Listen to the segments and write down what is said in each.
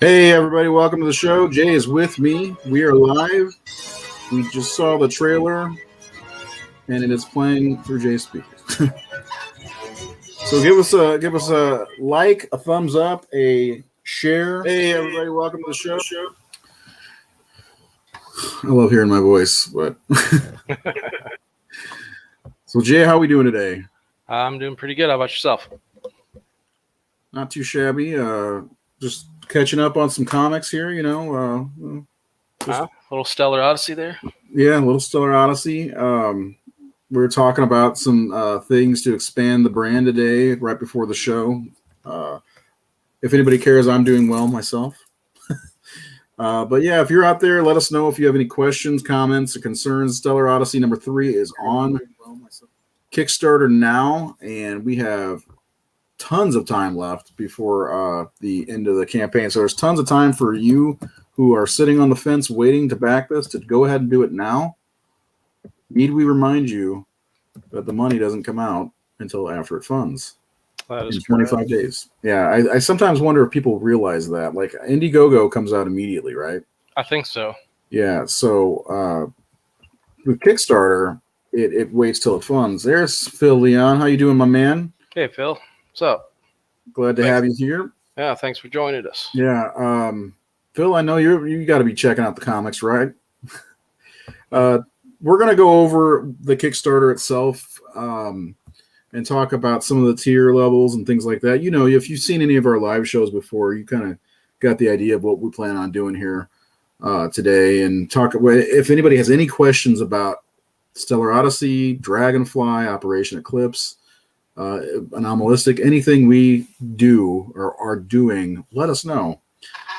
Hey, everybody, welcome to the show. Jay is with me. We are live. We just saw the trailer, and it is playing through Jay's speakers. So give us a like, a thumbs up, a share. Hey, everybody, welcome to the show. I love hearing my voice, but so Jay, how are we doing today? I'm doing pretty good. How about yourself? Not too shabby. Just catching up on some comics here, A little Stellar Odyssey there. Yeah, a little Stellar Odyssey. We were talking about some things to expand the brand today, right before the show. If anybody cares, I'm doing well myself. But yeah, if you're out there, let us know if you have any questions, comments, or concerns. Stellar Odyssey number 3 is on Kickstarter now, and we have tons of time left before the end of the campaign. So there's tons of time for you who are sitting on the fence waiting to back this to go ahead and do it now. Need we remind you that the money doesn't come out until after it funds in 25 days. Yeah, I sometimes wonder if people realize that. Like Indiegogo comes out immediately, right? I think so. Yeah, so with Kickstarter, it waits till it funds. There's Phil Leon. How you doing, my man? Hey, Phil. What's up? Glad to have you here. Yeah, thanks for joining us. Yeah, Phil, I know you got to be checking out the comics, right? We're going to go over the Kickstarter itself and talk about some of the tier levels and things like that. You know, if you've seen any of our live shows before, you kind of got the idea of what we plan on doing here today. And talk if anybody has any questions about Stellar Odyssey, Dragonfly, Operation Eclipse, Anomalistic, anything we do or are doing, let us know.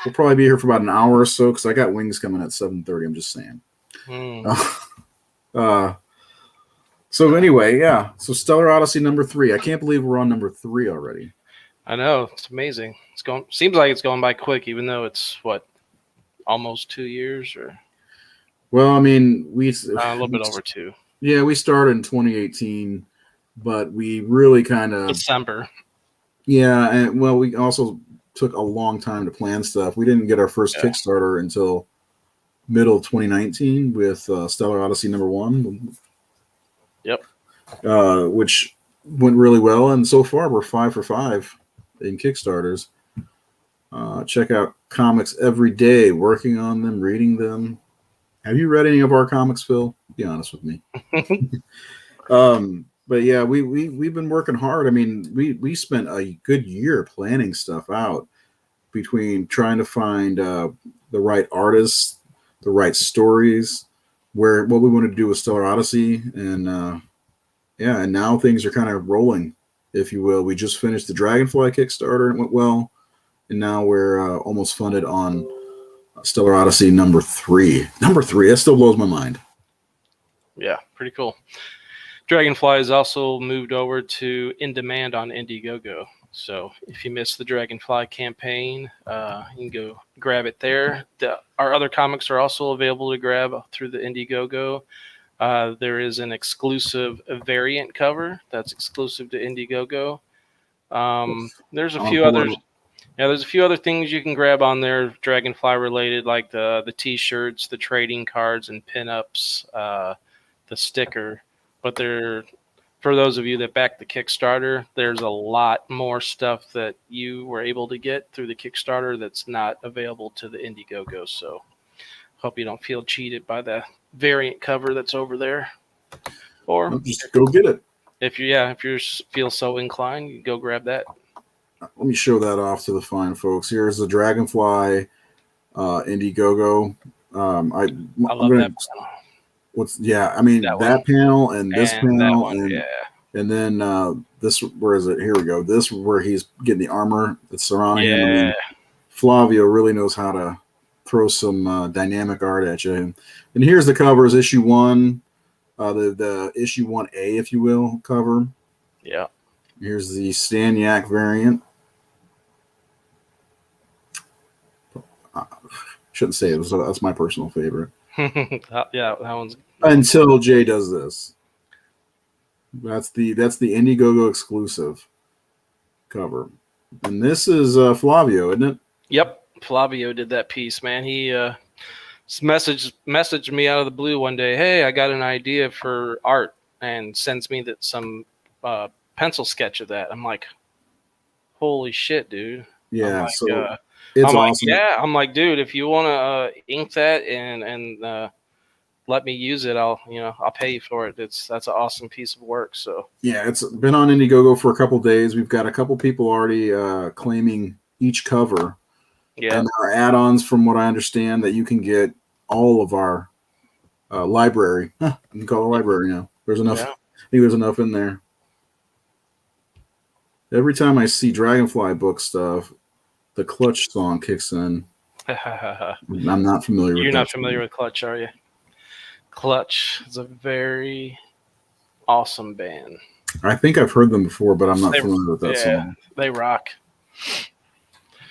We'll probably be here for about an hour or so because I got wings coming at 7:30. I'm just saying. So anyway, yeah. So Stellar Odyssey number 3. I can't believe we're on number 3 already. I know, it's amazing. Seems like it's going by quick, even though it's almost 2 years or. Well, I mean, A little bit over 2. Yeah, we started in 2018, but we really kind of December. Yeah, and well, we also took a long time to plan stuff. We didn't get our first Kickstarter until middle of 2019 with Stellar Odyssey number 1. Yep. Which went really well, and so far we're 5 for 5 in Kickstarters. Check out comics every day, working on them, reading them. Have you read any of our comics, Phil? Be honest with me. But yeah, we've been working hard. I mean, we spent a good year planning stuff out between trying to find the right artists, the right stories, what we wanted to do with Stellar Odyssey, and and now things are kind of rolling, if you will. We just finished the Dragonfly Kickstarter and it went well, and now we're almost funded on Stellar Odyssey number 3. Number 3, that still blows my mind. Yeah, pretty cool. Dragonfly is also moved over to in demand on Indiegogo. So if you missed the Dragonfly campaign, you can go grab it there. Our other comics are also available to grab through the Indiegogo. There is an exclusive variant cover that's exclusive to Indiegogo. There's a few others. Yeah, there's a few other things you can grab on there, Dragonfly related, like the T-shirts, the trading cards and pinups, the sticker. But for those of you that backed the Kickstarter, there's a lot more stuff that you were able to get through the Kickstarter that's not available to the Indiegogo. So hope you don't feel cheated by the variant cover that's over there. Or just go get it. If you feel so inclined, you go grab that. Let me show that off to the fine folks. Here's the Dragonfly Indiegogo. I love that. I mean that panel and this panel and then this. Where is it? Here we go. This where he's getting the armor that's surrounding him. I mean, Flavio really knows how to throw some dynamic art at you. And here's the covers: issue 1, the issue 1A, if you will, cover. Yeah. Here's the Staniak variant. Shouldn't say it. That's my personal favorite. Yeah, that one's until Jay does this. That's the Indiegogo exclusive cover, and this is Flavio, isn't it? Yep, Flavio did that piece, man. He messaged me out of the blue one day. Hey, I got an idea for art, and sends me some pencil sketch of that. I'm like, holy shit, dude. Yeah, I'm so like, it's I'm like, awesome. yeah. I'm like, dude, if you want to ink that and let me use it, I'll pay you for it. That's an awesome piece of work. So Yeah, it's been on Indiegogo for a couple days. We've got a couple people already claiming each cover, yeah, and there are add-ons, from what I understand, that you can get all of our library. Huh, you can call it a library now. There's enough. yeah. I think there's enough in there. Every time I see Dragonfly book stuff, the Clutch song kicks in. I'm not familiar with You're that not familiar with Clutch, are you? Clutch is a very awesome band. I think I've heard them before, but I'm not They, familiar with that yeah, song. they rock.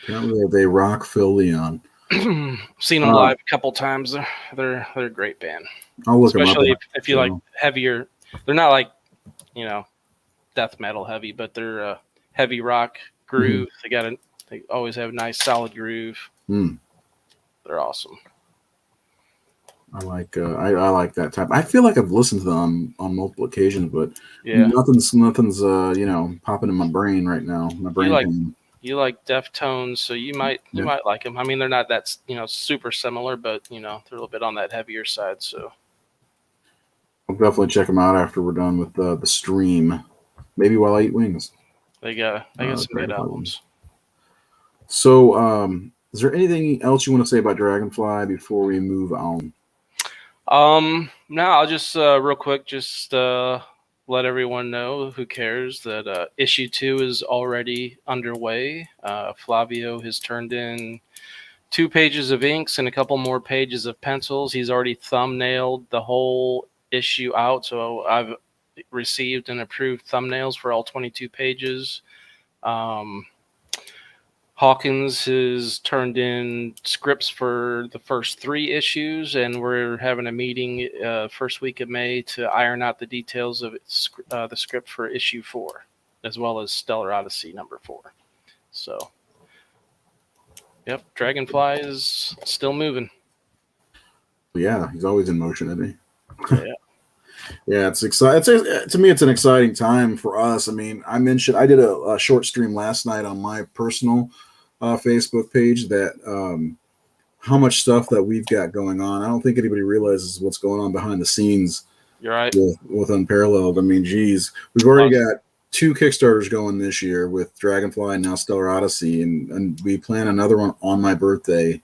Apparently, they rock Phil Leon. Seen them live a couple times. They're a great band. I'll look Especially them up. if you like heavier. They're not like death metal heavy, but they're heavy rock groove. Mm-hmm. They always have a nice solid groove. They're awesome. I like that type. I feel like I've listened to them on multiple occasions, but nothing's popping in my brain right now. My brain. You like Deftones, so you might like them. I mean, they're not that super similar, but they're a little bit on that heavier side. So I'll definitely check them out after we're done with the stream. Maybe while I eat wings. They got some good albums. So, is there anything else you want to say about Dragonfly before we move on? No, I'll just real quick let everyone know who cares that issue 2 is already underway. Flavio has turned in 2 pages of inks and a couple more pages of pencils. He's already thumbnailed the whole issue out, so I've received and approved thumbnails for all 22 pages. Hawkins has turned in scripts for the first 3 issues, and we're having a meeting first week of May to iron out the details of the script for issue 4, as well as Stellar Odyssey number 4. So, yep, Dragonfly is still moving. Yeah, he's always in motion, isn't he? Yeah. Yeah, it's exciting. To me, it's an exciting time for us. I mean, I did a short stream last night on my personal Facebook page that how much stuff that we've got going on. I don't think anybody realizes what's going on behind the scenes. You're right. With Unparalleled. I mean, geez, we've already got 2 Kickstarters going this year with Dragonfly and now Stellar Odyssey, and we plan another one on my birthday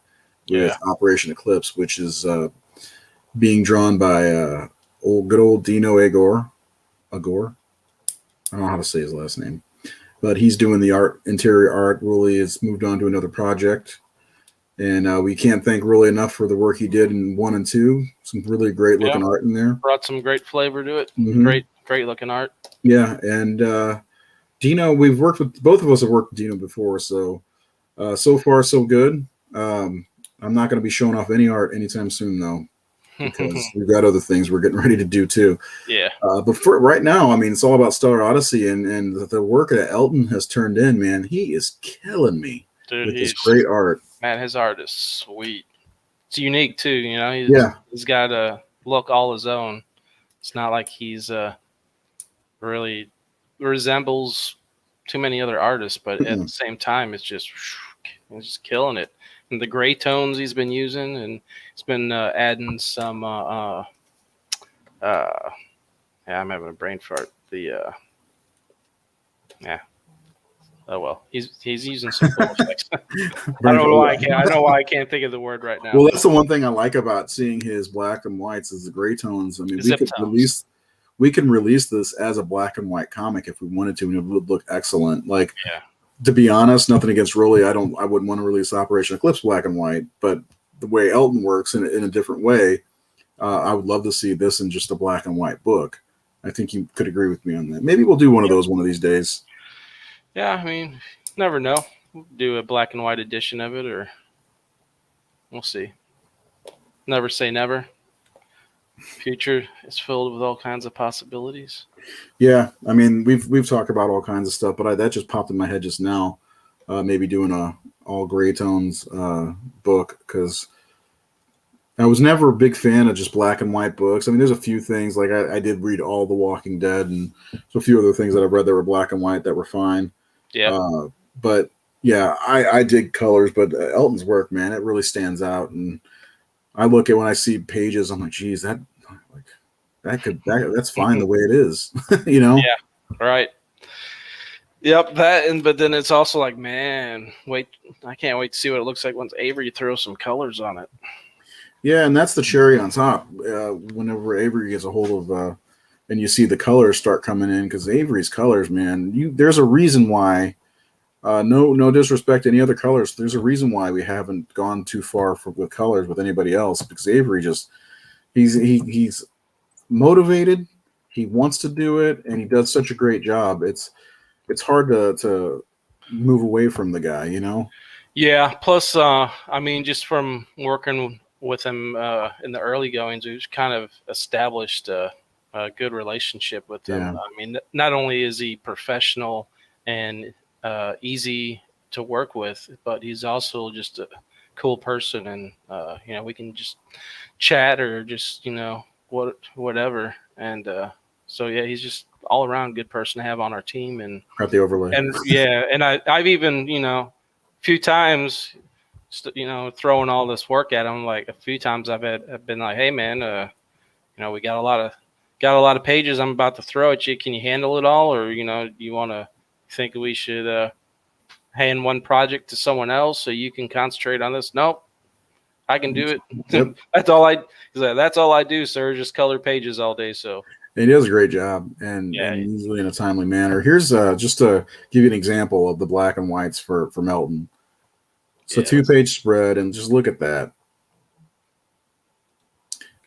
with Operation Eclipse, which is being drawn by good old Dino Agor. I don't know how to say his last name, but he's doing the interior art. Really has moved on to another project, and we can't thank really enough for the work he did in 1 and 2. Some really great looking art in there. Brought some great flavor to it. Mm-hmm. Great looking art. Yeah, and Dino, we've worked with, both of us have worked with Dino before, so so far so good. I'm not going to be showing off any art anytime soon, though, because we've got other things we're getting ready to do too. Yeah. But for right now, I mean, it's all about Stellar Odyssey, and the work that Elton has turned in, man, he is killing me. Dude, with his great art. Man, his art is sweet. It's unique too, He's got a look all his own. It's not like he's really resembles too many other artists, but at the same time, he's just killing it. And the gray tones he's been using, and he's been adding some. I'm having a brain fart. Oh well, he's using some cool effects. I don't know why I can't. I know why I can't think of the word right now. Well, that's the one thing I like about seeing his black and whites is the gray tones. I mean, we can release this as a black and white comic if we wanted to, and it would look excellent. Like, to be honest, nothing against Rolly. I wouldn't want to release Operation Eclipse black and white, but the way Elton works in a different way, I would love to see this in just a black and white book. I think you could agree with me on that. Maybe we'll do one of those one of these days. Yeah, I mean, never know. We'll do a black and white edition of it, or we'll see. Never say never. Future is filled with all kinds of possibilities. Yeah, I mean, we've talked about all kinds of stuff, but that just popped in my head just now. Maybe doing all gray tones book, because I was never a big fan of just black and white books. I mean, there's a few things, like I did read all The Walking Dead, and so a few other things that I've read that were black and white that were fine. Yeah. But yeah, I dig colors, but Elton's work, man, it really stands out. And I look at when I see pages, I'm like, geez, that's fine the way it is, you know? Yeah. Right. Yep. But then it's also like, man, I can't wait to see what it looks like once Avery throws some colors on it. Yeah, and that's the cherry on top. Whenever Avery gets a hold of, and you see the colors start coming in, because Avery's colors, man, there's a reason why. No disrespect to any other colors. There's a reason why we haven't gone too far with colors with anybody else, because Avery he's motivated. He wants to do it, and he does such a great job. It's hard to move away from the guy, you know. Yeah. Plus, I mean, just from working with him in the early goings, we've kind of established a good relationship with him. Yeah. I mean, not only is he professional and easy to work with, but he's also just a cool person, and we can just chat or just whatever. And so yeah, he's just all around good person to have on our team. And Got the overlay. And yeah, and I've even a few times throwing all this work at him. Like a few times I've been like, hey man, we got a lot of pages I'm about to throw at you. Can you handle it all, or do you want to think we should hand one project to someone else so you can concentrate on this? Nope, I can do it. Yep. That's all I do, sir. Just color pages all day. So he does a great job, and usually in a timely manner. Here's just to give you an example of the black and whites for Melton. It's a 2-page spread, and just look at that.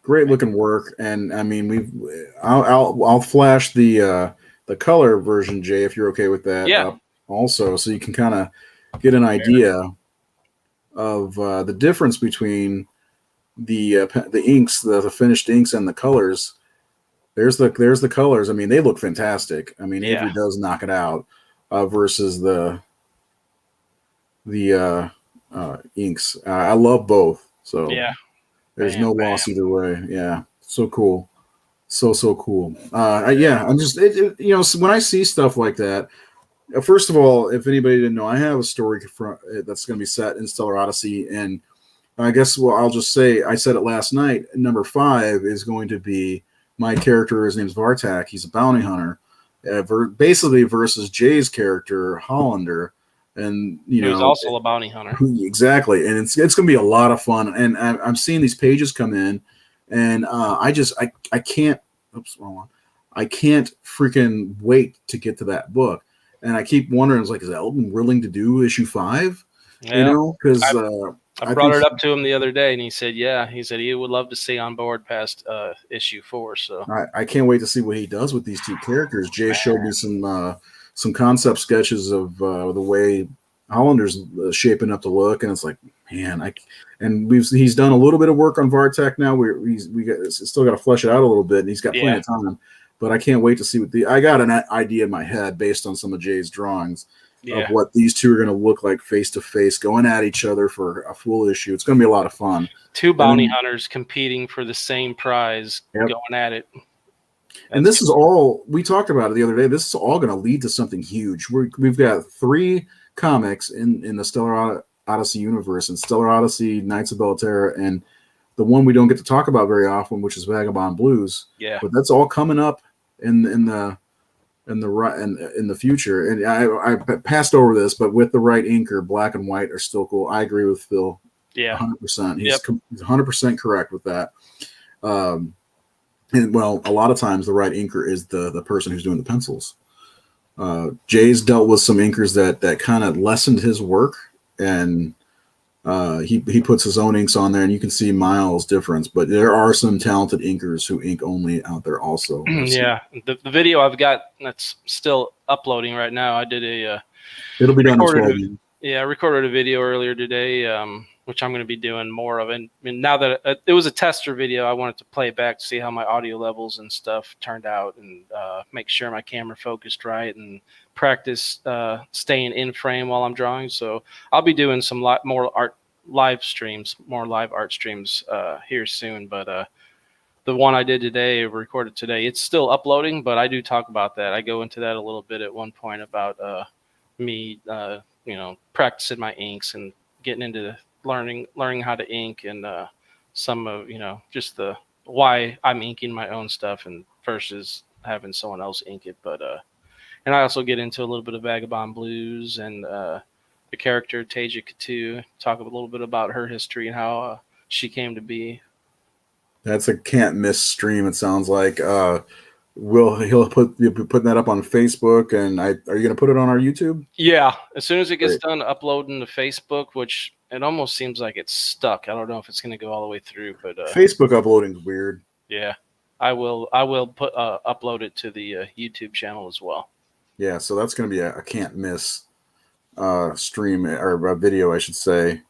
Great looking work, and I mean I'll flash the color version, Jay, if you're okay with that. Yeah. Also, so you can kind of get an idea of the difference between the inks, the finished inks, and the colors. There's the colors. I mean, they look fantastic. I mean, Avery does knock it out versus the inks. I love both. So yeah, there's no loss either way. Yeah, so cool, so cool. I'm just when I see stuff like that. First of all, if anybody didn't know, I have a story that's going to be set in Stellar Odyssey, and I guess I'll just say I said it last night. Number 5 is going to be my character. His name's Vartak. He's a bounty hunter, basically versus Jay's character Hollander, and who's also a bounty hunter. Exactly, and it's going to be a lot of fun. And I'm seeing these pages come in, and I can't. Oops, wrong one. I can't freaking wait to get to that book. And I keep wondering, is Elton willing to do issue 5? Yeah. Because I brought it up to him the other day, and he said, yeah. He said he would love to stay on board past issue 4. So I can't wait to see what he does with these 2 characters. Jay showed me some concept sketches of the way Hollander's shaping up to look, and it's like, man, he's done a little bit of work on Vartek now. We still got to flesh it out a little bit, and he's got plenty of time. But I can't wait to see I got an idea in my head based on some of Jay's drawings of what these 2 are going to look like face to face, going at each other for a full issue. It's going to be a lot of fun. 2 bounty hunters competing for the same prize, going at it. And this is all, we talked about it the other day, this is all going to lead to something huge. We've got 3 comics in the Stellar Odyssey universe, and Stellar Odyssey, Knights of Belterra, and the one we don't get to talk about very often, which is Vagabond Blues. Yeah. But that's all coming up in the future. And I passed over this, but with the right inker, black and white are still cool. I agree with Phil. Yeah, 100%. He's 100% correct with that. And well, a lot of times the right inker is the person who's doing the pencils. Jay's dealt with some inkers that kind of lessened his work, and he puts his own inks on there, and you can see miles difference. But there are some talented inkers who ink only out there also. Yeah, the video I've got that's still uploading right now. I did it'll be done this fall. Yeah, I recorded a video earlier today. which I'm going to be doing more of. And now that it was a tester video, I wanted to play back to see how my audio levels and stuff turned out, and make sure my camera focused right, and practice staying in frame while I'm drawing. So I'll be doing some more live art streams here soon. But the one I did today, recorded today, it's still uploading, but I do talk about that. I go into that a little bit at one point about me, practicing my inks and getting into learning how to ink, and some of, just the why I'm inking my own stuff and versus having someone else ink it. But and I also get into a little bit of Vagabond Blues and the character Taja Katu, talk a little bit about her history and how she came to be. That's a can't miss stream. It sounds like he'll be putting that up on Facebook, and are you going to put it on our YouTube? Yeah, as soon as it gets done uploading to Facebook, which it almost seems like it's stuck. I don't know if it's going to go all the way through, but Facebook uploading is weird. Yeah, I will put upload it to the YouTube channel as well. Yeah, so that's going to be a can't miss stream, or a video, I should say.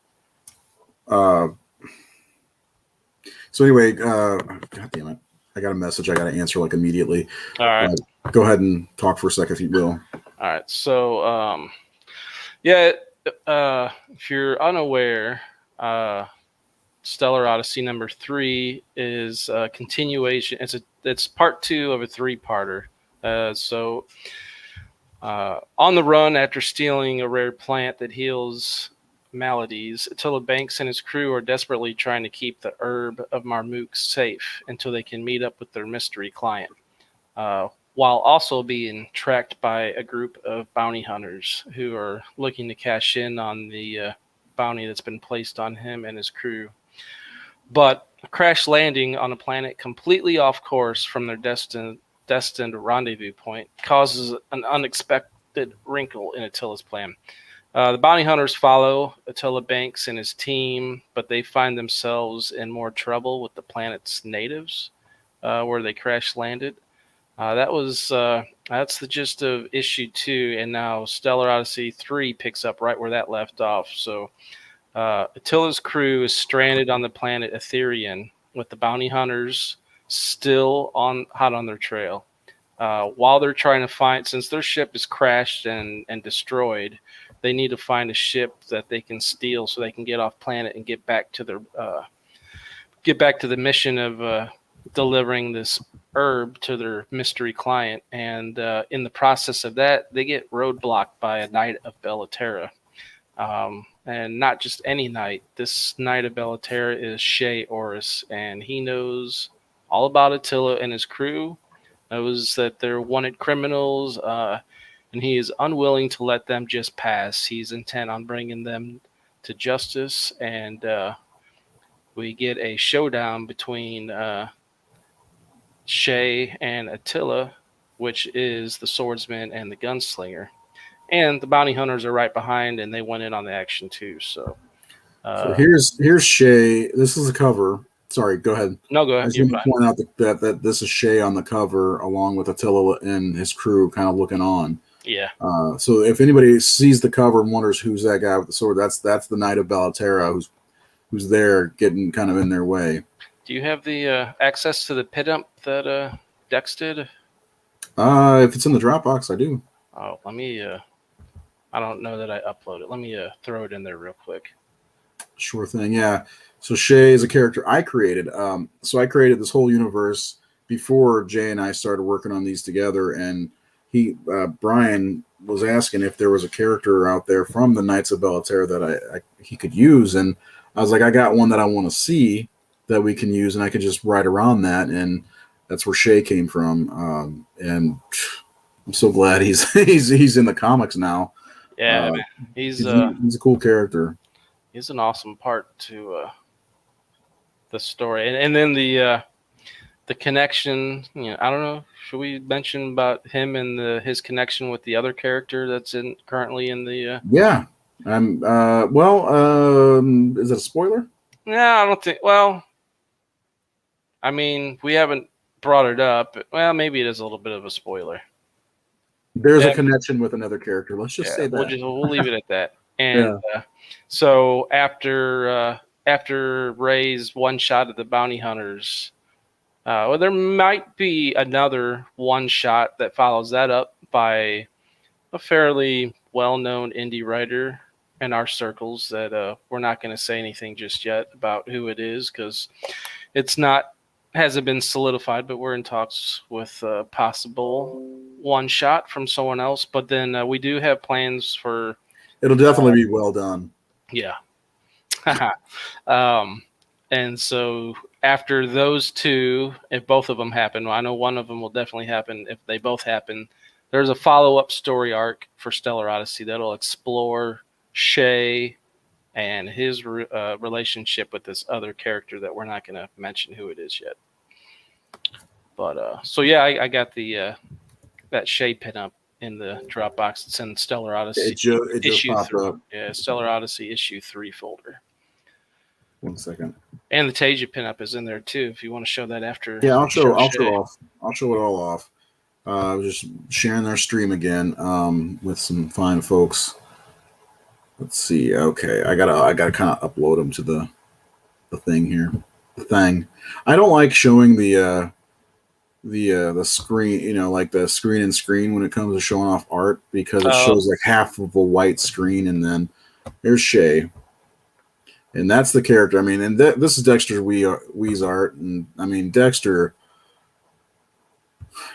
So anyway, God damn it, I got a message I got to answer like immediately. All right, go ahead and talk for a second if you will. All right, so if you're unaware, Stellar Odyssey number 3 is a continuation. It's part 2 of a 3-parter. On the run after stealing a rare plant that heals maladies, Atilla Banks and his crew are desperately trying to keep the herb of Marmuke safe until they can meet up with their mystery client, while also being tracked by a group of bounty hunters who are looking to cash in on the bounty that's been placed on him and his crew. But a crash landing on a planet completely off course from their destined rendezvous point causes an unexpected wrinkle in Attila's plan. The bounty hunters follow Atilla Banks and his team, but they find themselves in more trouble with the planet's natives, where they crash landed. That's the gist of issue 2, and now Stellar Odyssey 3 picks up right where that left off. So Attila's crew is stranded on the planet Etherian, with the bounty hunters still hot on their trail. While they're trying to find, since their ship is crashed and destroyed, they need to find a ship that they can steal so they can get off planet and get back to the mission of delivering this herb to their mystery client. And in the process of that, they get roadblocked by a Knight of Bellaterra. And not just any knight. This Knight of Bellaterra is Shay Oris, and he knows all about Attila and his crew, knows that they're wanted criminals, and he is unwilling to let them just pass. He's intent on bringing them to justice, and we get a showdown between Shay and Attila, which is the swordsman and the gunslinger. And the bounty hunters are right behind, and they went in on the action too. So here's Shay. This is a cover. Sorry, go ahead. No, go ahead. I just want to point out that this is Shay on the cover, along with Attila and his crew, kind of looking on. Yeah. So if anybody sees the cover and wonders who's that guy with the sword, that's the Knight of Bellaterra who's there getting kind of in their way. Do you have the access to the pit dump that Dex did? If it's in the Dropbox, I do. Oh, let me. I don't know that I upload it. Let me throw it in there real quick. Sure thing. Yeah. So Shay is a character I created. So I created this whole universe before Jay and I started working on these together, and Brian was asking if there was a character out there from the Knights of Bellaterra that he could use, and I was like, I got one that I want to see that we can use, and I could just write around that, and that's where Shay came from. And I'm so glad he's in the comics now. Yeah, man. He's a cool character. He's an awesome part to the story, and then the connection. I don't know. Should we mention about him and his connection with the other character that's currently in the? Yeah. Is it a spoiler? No, I don't think. Well, I mean, we haven't brought it up. Well, maybe it is a little bit of a spoiler. There's a connection with another character. Let's just say that. We'll leave it at that. And so after Ray's one shot at the bounty hunters, well, there might be another one shot that follows that up by a fairly well-known indie writer in our circles that we're not going to say anything just yet about who it is because hasn't been solidified, but we're in talks with a possible one shot from someone else. But then we do have plans for. It'll definitely be well done. Yeah. And so after those two, if both of them happen, well, I know one of them will definitely happen. If they both happen, there's a follow-up story arc for Stellar Odyssey that'll explore Shay and his relationship with this other character that we're not going to mention who it is yet. But so yeah, I got the that Shay pinup in the Dropbox. It's in Stellar Odyssey. It just popped up. Yeah, Stellar Odyssey issue 3 folder. 1 second. And the Tasia pinup is in there too. If you want to show that after. Yeah, I'll show it all off. I was just sharing their stream again with some fine folks. Let's see. Okay, I gotta kind of upload them to the thing here. The thing. I don't like showing the screen, like the screen and screen when it comes to showing off art because it shows like half of a white screen and then there's Shay. And that's the character. I mean, and this is Dexter's Wee's art, and I mean Dexter.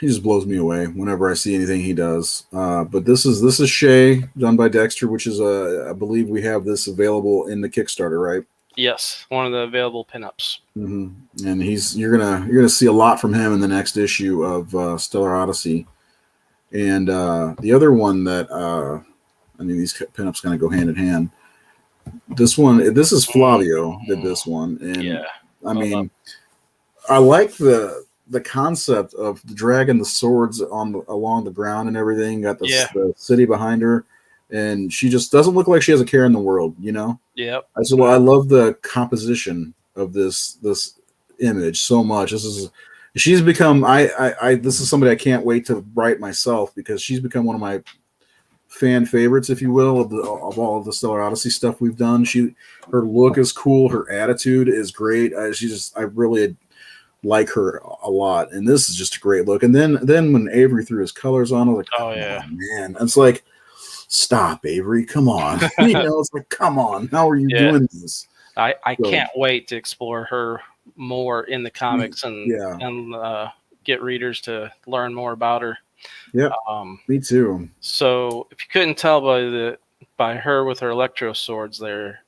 He just blows me away whenever I see anything he does. But this is Shay done by Dexter, which is I believe we have this available in the Kickstarter, right? Yes, one of the available pinups. Mm-hmm. And you're gonna see a lot from him in the next issue of Stellar Odyssey. And the other one that these pinups kind of go hand in hand. This is Flavio did this one, and yeah, I like the concept of dragging the swords along the ground and everything. Got the city behind her, and she just doesn't look like she has a care in the world, Yep. I love the composition of this image so much. She's become this is somebody I can't wait to write myself because she's become one of my fan favorites, if you will, of all of the Stellar Odyssey stuff we've done. Her look is cool, her attitude is great. I really like her a lot, and this is just a great look. And then when Avery threw his colors on, I was like, oh yeah, man! It's like, stop, Avery, come on. It's like, come on, how are you doing this? I can't wait to explore her more in the comics and get readers to learn more about her. Yeah, me too. So if you couldn't tell by her with her electro swords there,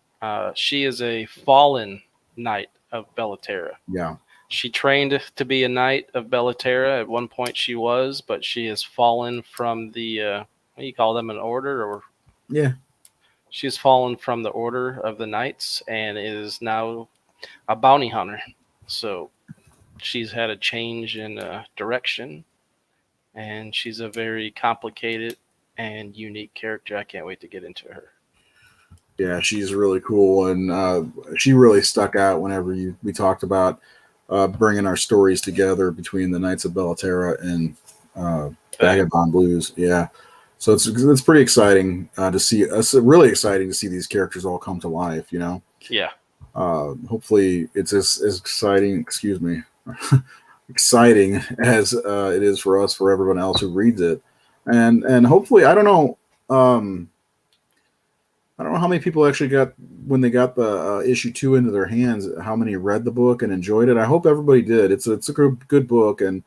she is a fallen knight of Bellaterra. Yeah. She trained to be a knight of Bellaterra. At one point she was, but she has fallen from the, what do you call them, an order? Or yeah. She has fallen from the order of the knights and is now a bounty hunter. So she's had a change in direction. And she's a very complicated and unique character. I can't wait to get into her. Yeah, she's really cool, and she really stuck out whenever we talked about bringing our stories together between the Knights of Bellaterra and Vagabond Blues. Yeah, so it's pretty exciting to see. It's really exciting to see these characters all come to life. Yeah. Hopefully, it's as exciting. Excuse me. Exciting as it is for everyone else who reads it, and hopefully I don't know how many people actually got when they got the issue 2 into their hands, how many read the book and enjoyed it. I hope everybody did. It's a good book, and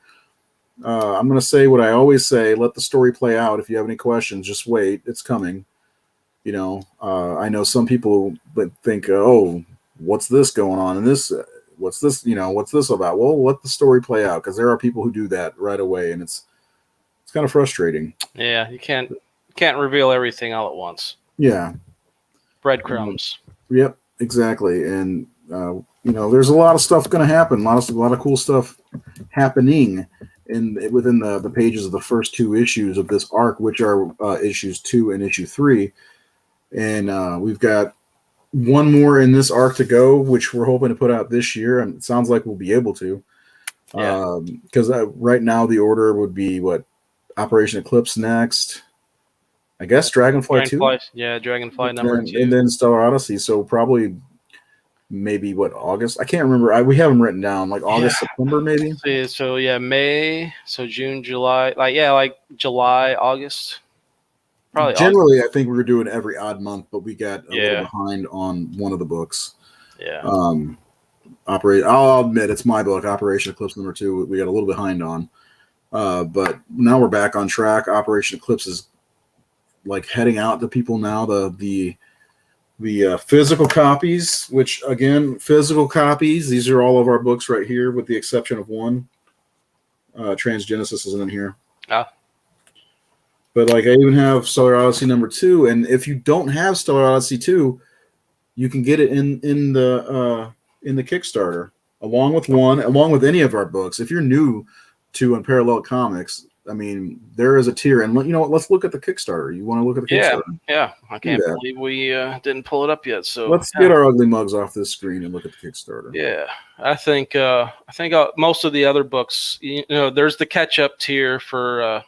I'm going to say what I always say: let the story play out. If you have any questions, just wait, it's coming. I know some people that think, oh, what's this going on in this. What's this? What's this about? Well, let the story play out because there are people who do that right away, and it's kind of frustrating. Yeah, you can't reveal everything all at once. Yeah, breadcrumbs. Yep, exactly. And there's a lot of stuff going to happen. A lot of cool stuff happening within the pages of the first 2 issues of this arc, which are issues 2 and issue 3, and we've got one more in this arc to go, which we're hoping to put out this year, and it sounds like we'll be able to. Because right now the order would be what Operation Eclipse next, I guess Dragonfly 2. Dragonfly number 2. And then Stellar Odyssey. So probably maybe what, August? I can't remember. We have them written down like August, September, maybe. So May, so June, July, like July, August. Probably generally August. I think we were doing every odd month, but we got a little behind on one of the books. Yeah. I'll admit it's my book, Operation Eclipse number 2. We got a little behind on. But now we're back on track. Operation Eclipse is like heading out to people now. The physical copies, which again, physical copies. These are all of our books right here, with the exception of one. Transgenesis isn't in here. But like I even have Stellar Odyssey number 2, and if you don't have Stellar Odyssey 2, you can get it in the Kickstarter along with any of our books. If you're new to Unparalleled Comics, I mean, there is a tier, and you know what? Let's look at the Kickstarter. You want to look at the Kickstarter? Yeah. I can't believe we didn't pull it up yet. So let's get our ugly mugs off this screen and look at the Kickstarter. Yeah, I think most of the other books, there's the catch-up tier for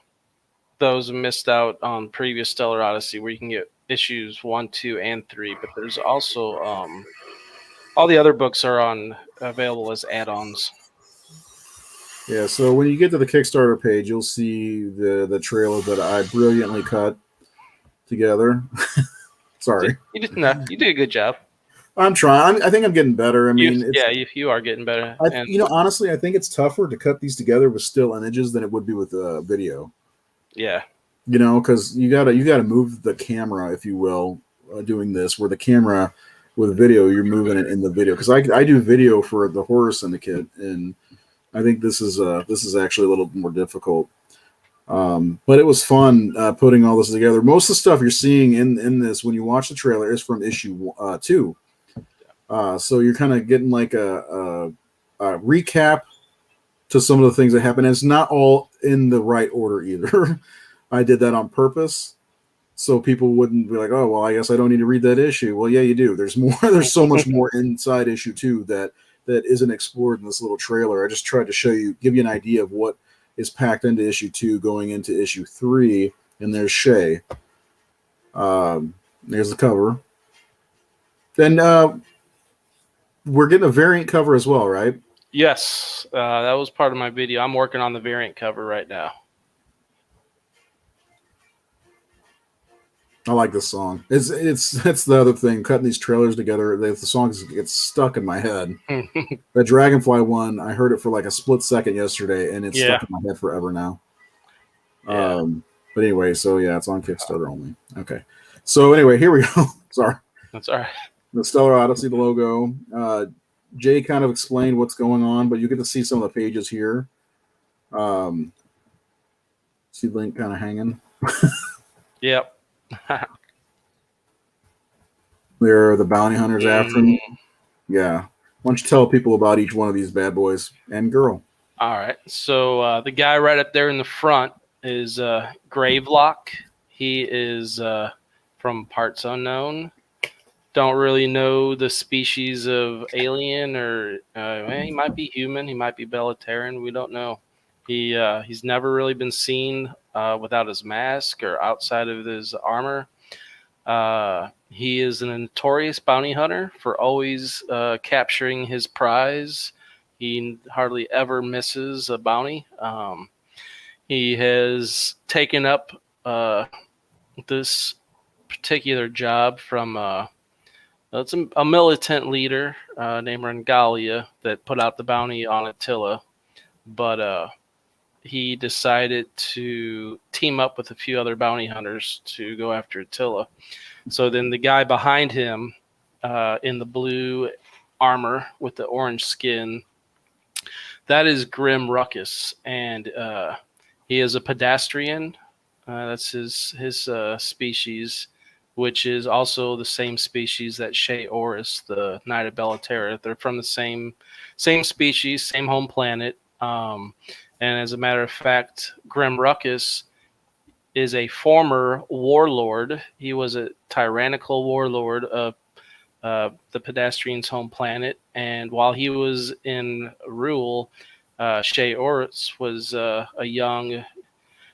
those who missed out on previous Stellar Odyssey, where you can get issues 1, 2, and 3. But there's also all the other books are available as add-ons. Yeah, so when you get to the Kickstarter page, you'll see the trailer that I brilliantly cut together. Sorry, you did a good job. I'm trying. I think I'm getting better. I mean, you are getting better. Honestly, I think it's tougher to cut these together with still images than it would be with video. Yeah, because you gotta move the camera, if you will, doing this. Where the camera with video, you're moving it in the video. Because I do video for the Horror Syndicate, and I think this is actually a little more difficult. But it was fun putting all this together. Most of the stuff you're seeing in this, when you watch the trailer, is from issue 2. So you're kind of getting like a recap to some of the things that happen. And it's not all in the right order either. I did that on purpose, so people wouldn't be like, "Oh, well, I guess I don't need to read that issue." Well, yeah, you do. There's more. There's so much more inside issue 2 that isn't explored in this little trailer. I just tried to give you an idea of what is packed into issue 2 going into issue 3. And there's Shay. There's the cover. Then we're getting a variant cover as well, right? Yes, that was part of my video. I'm working on the variant cover right now. I like this song. It's the other thing. Cutting these trailers together, the songs get stuck in my head. The Dragonfly one, I heard it for like a split second yesterday, and it's stuck in my head forever now. Yeah. But anyway, so yeah, it's on Kickstarter only. Okay. So anyway, here we go. Sorry. That's all right. The Stellar Odyssey, the logo. Jay kind of explained what's going on, but you get to see some of the pages here. See Link kind of hanging. Yep. There are the bounty hunters after him. Yeah. Why don't you tell people about each one of these bad boys and girl? All right. So the guy right up there in the front is Gravelock. He is from parts unknown. Don't really know the species of alien, or he might be human. He might be Bellateran. We don't know. He's never really been seen without his mask or outside of his armor. He is a notorious bounty hunter for always capturing his prize. He hardly ever misses a bounty. He has taken up this particular job from it's a militant leader named Rengalia that put out the bounty on Attila, but he decided to team up with a few other bounty hunters to go after Attila. So then the guy behind him in the blue armor with the orange skin, that is Grim Ruckus, and he is a pedestrian. That's his species, which is also the same species that Shay Oris, the Knight of Bellaterra. They're from the same species, same home planet. And as a matter of fact, Grim Ruckus is a former warlord. He was a tyrannical warlord of the pedestrians' home planet. And while he was in rule, Shay Oris was a young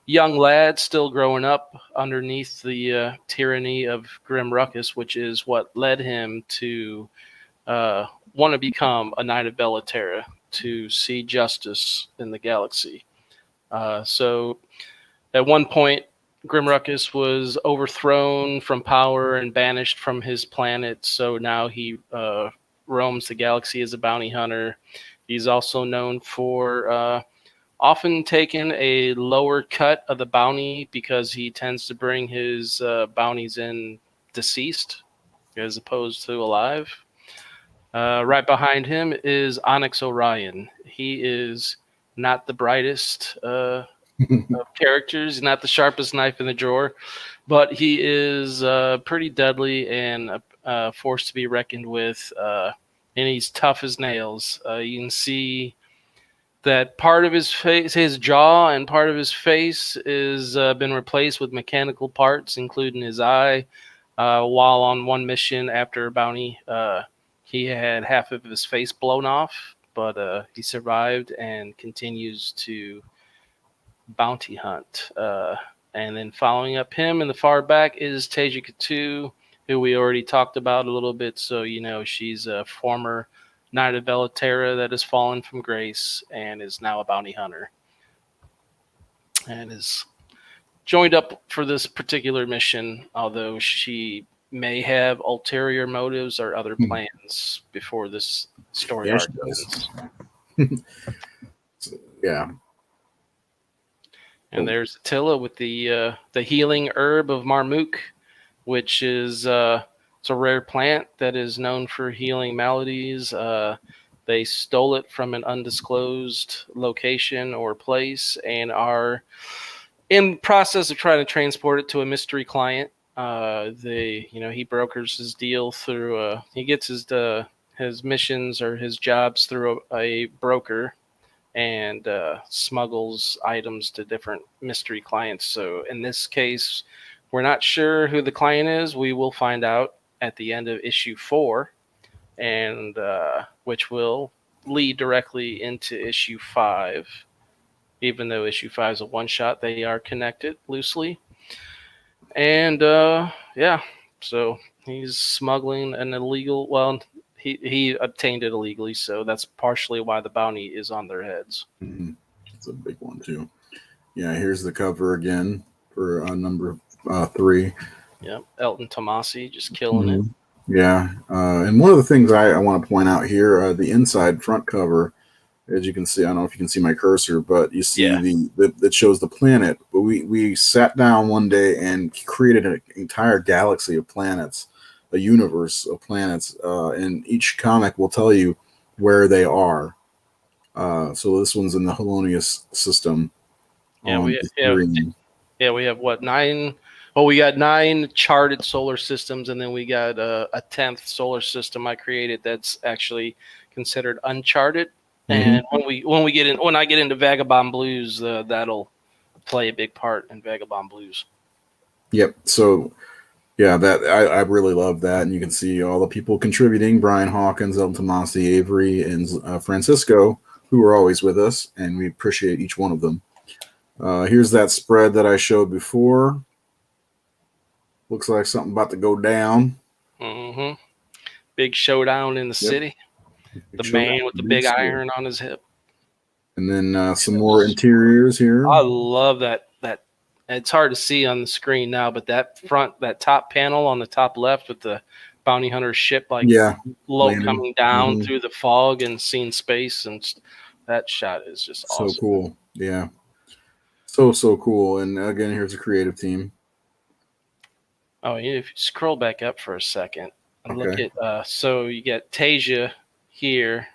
young lad still growing up underneath the tyranny of Grim Ruckus, which is what led him to want to become a Knight of Bellaterra, to see justice in the galaxy. So at one point, Grim Ruckus was overthrown from power and banished from his planet, so now he roams the galaxy as a bounty hunter. He's also known for often taking a lower cut of the bounty because he tends to bring his bounties in deceased as opposed to alive. Right behind him is Onyx Orion. He is not the brightest of characters, not the sharpest knife in the drawer, but he is pretty deadly and a force to be reckoned with. And he's tough as nails. You can see that part of his face, his jaw, and part of his face is been replaced with mechanical parts, including his eye. While on one mission after a bounty, he had half of his face blown off, but he survived and continues to bounty hunt. And then following up him in the far back is Tasia Katu, who we already talked about a little bit. So, she's a former Knight of Bellaterra that has fallen from grace and is now a bounty hunter. And is joined up for this particular mission, although she may have ulterior motives or other plans before this story arc ends. Yeah. And there's Attilla with the healing herb of Marmuke, which is it's a rare plant that is known for healing maladies. They stole it from an undisclosed location or place and are in process of trying to transport it to a mystery client. He brokers his deal through he gets his missions or his jobs through a broker and smuggles items to different mystery clients. So in this case, we're not sure who the client is. We will find out at the end of issue 4, and which will lead directly into issue 5. Even though issue 5 is a one-shot, they are connected loosely. And so he's smuggling an illegal. Well, he obtained it illegally, so that's partially why the bounty is on their heads. Mm-hmm. It's a big one too. Yeah, here's the cover again for number 3. Yep, Elton Tomasi just killing it. Yeah, and one of the things I want to point out here, the inside front cover, as you can see, I don't know if you can see my cursor, but you see that shows the planet. But we sat down one day and created an entire galaxy of planets, a universe of planets, and each comic will tell you where they are. So this one's in the Helonius system. Yeah, we have what, 9? Well, we got 9 charted solar systems, and then we got a 10th solar system I created that's actually considered uncharted. And when I get into Vagabond Blues, that'll play a big part in Vagabond Blues. Yep. So, yeah, that I really love that, and you can see all the people contributing: Brian Hawkins, Elton Tomasi, Avery, and Francisco, who are always with us, and we appreciate each one of them. Here's that spread that I showed before. Looks like something about to go down. Mm-hmm. Big showdown in the city. The man with the big iron on his hip. And then some more interiors here. I love that. It's hard to see on the screen now, but that top panel on the top left with the bounty hunter ship low coming down through the fog and seeing space, and that shot is just awesome. So cool. Yeah. So cool. And again, here's a creative team. Oh, if you scroll back up for a second and look at so you get Tasia here.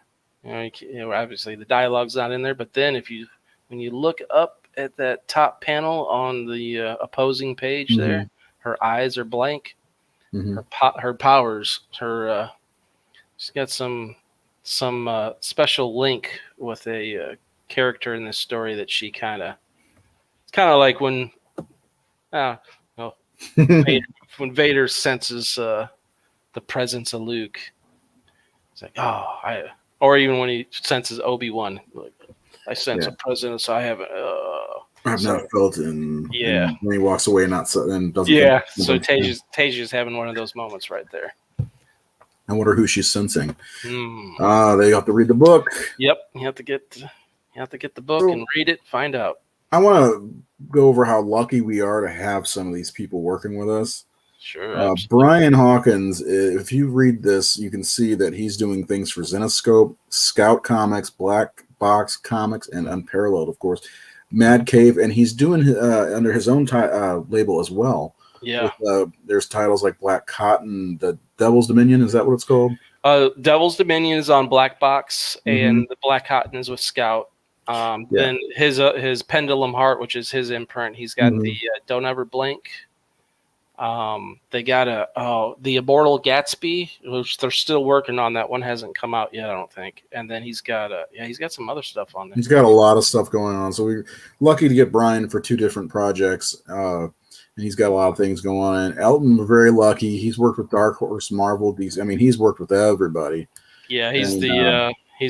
Obviously the dialogue's not in there, but then when you look up at that top panel on the opposing page there, her eyes are blank. Her powers, she's got some special link with a character in this story that she it's kind of like when when Vader senses the presence of Luke. It's like, or even when he senses Obi-Wan, like, I sense a presence. I have I've So not felt it, and yeah, when he walks away, and doesn't come. yeah. So Taja's having one of those moments right there. I wonder who she's sensing. Mm. They have to read the book. Yep, you have to get the book So and read it, find out. I want to go over how lucky we are to have some of these people working with us. Sure, absolutely. Brian Hawkins, if you read this, you can see that he's doing things for Zenoscope, Scout Comics, Black Box Comics, and Unparalleled, of course, Mad Cave, and he's doing under his own label as well. Yeah. There's titles like Black Cotton, The Devil's Dominion. Is that what it's called? Devil's Dominion is on Black Box, and the Black Cotton is with Scout. Then his Pendulum Heart, which is his imprint, he's got the Don't Ever Blink. They got the Immortal Gatsby, which they're still working on. That one hasn't come out yet, I don't think. And then he's got some other stuff on there. He's got a lot of stuff going on. So we're lucky to get Brian for 2 different projects. And he's got a lot of things going on. And Elton, we're very lucky. He's worked with Dark Horse, Marvel. He's worked with everybody. Yeah, he's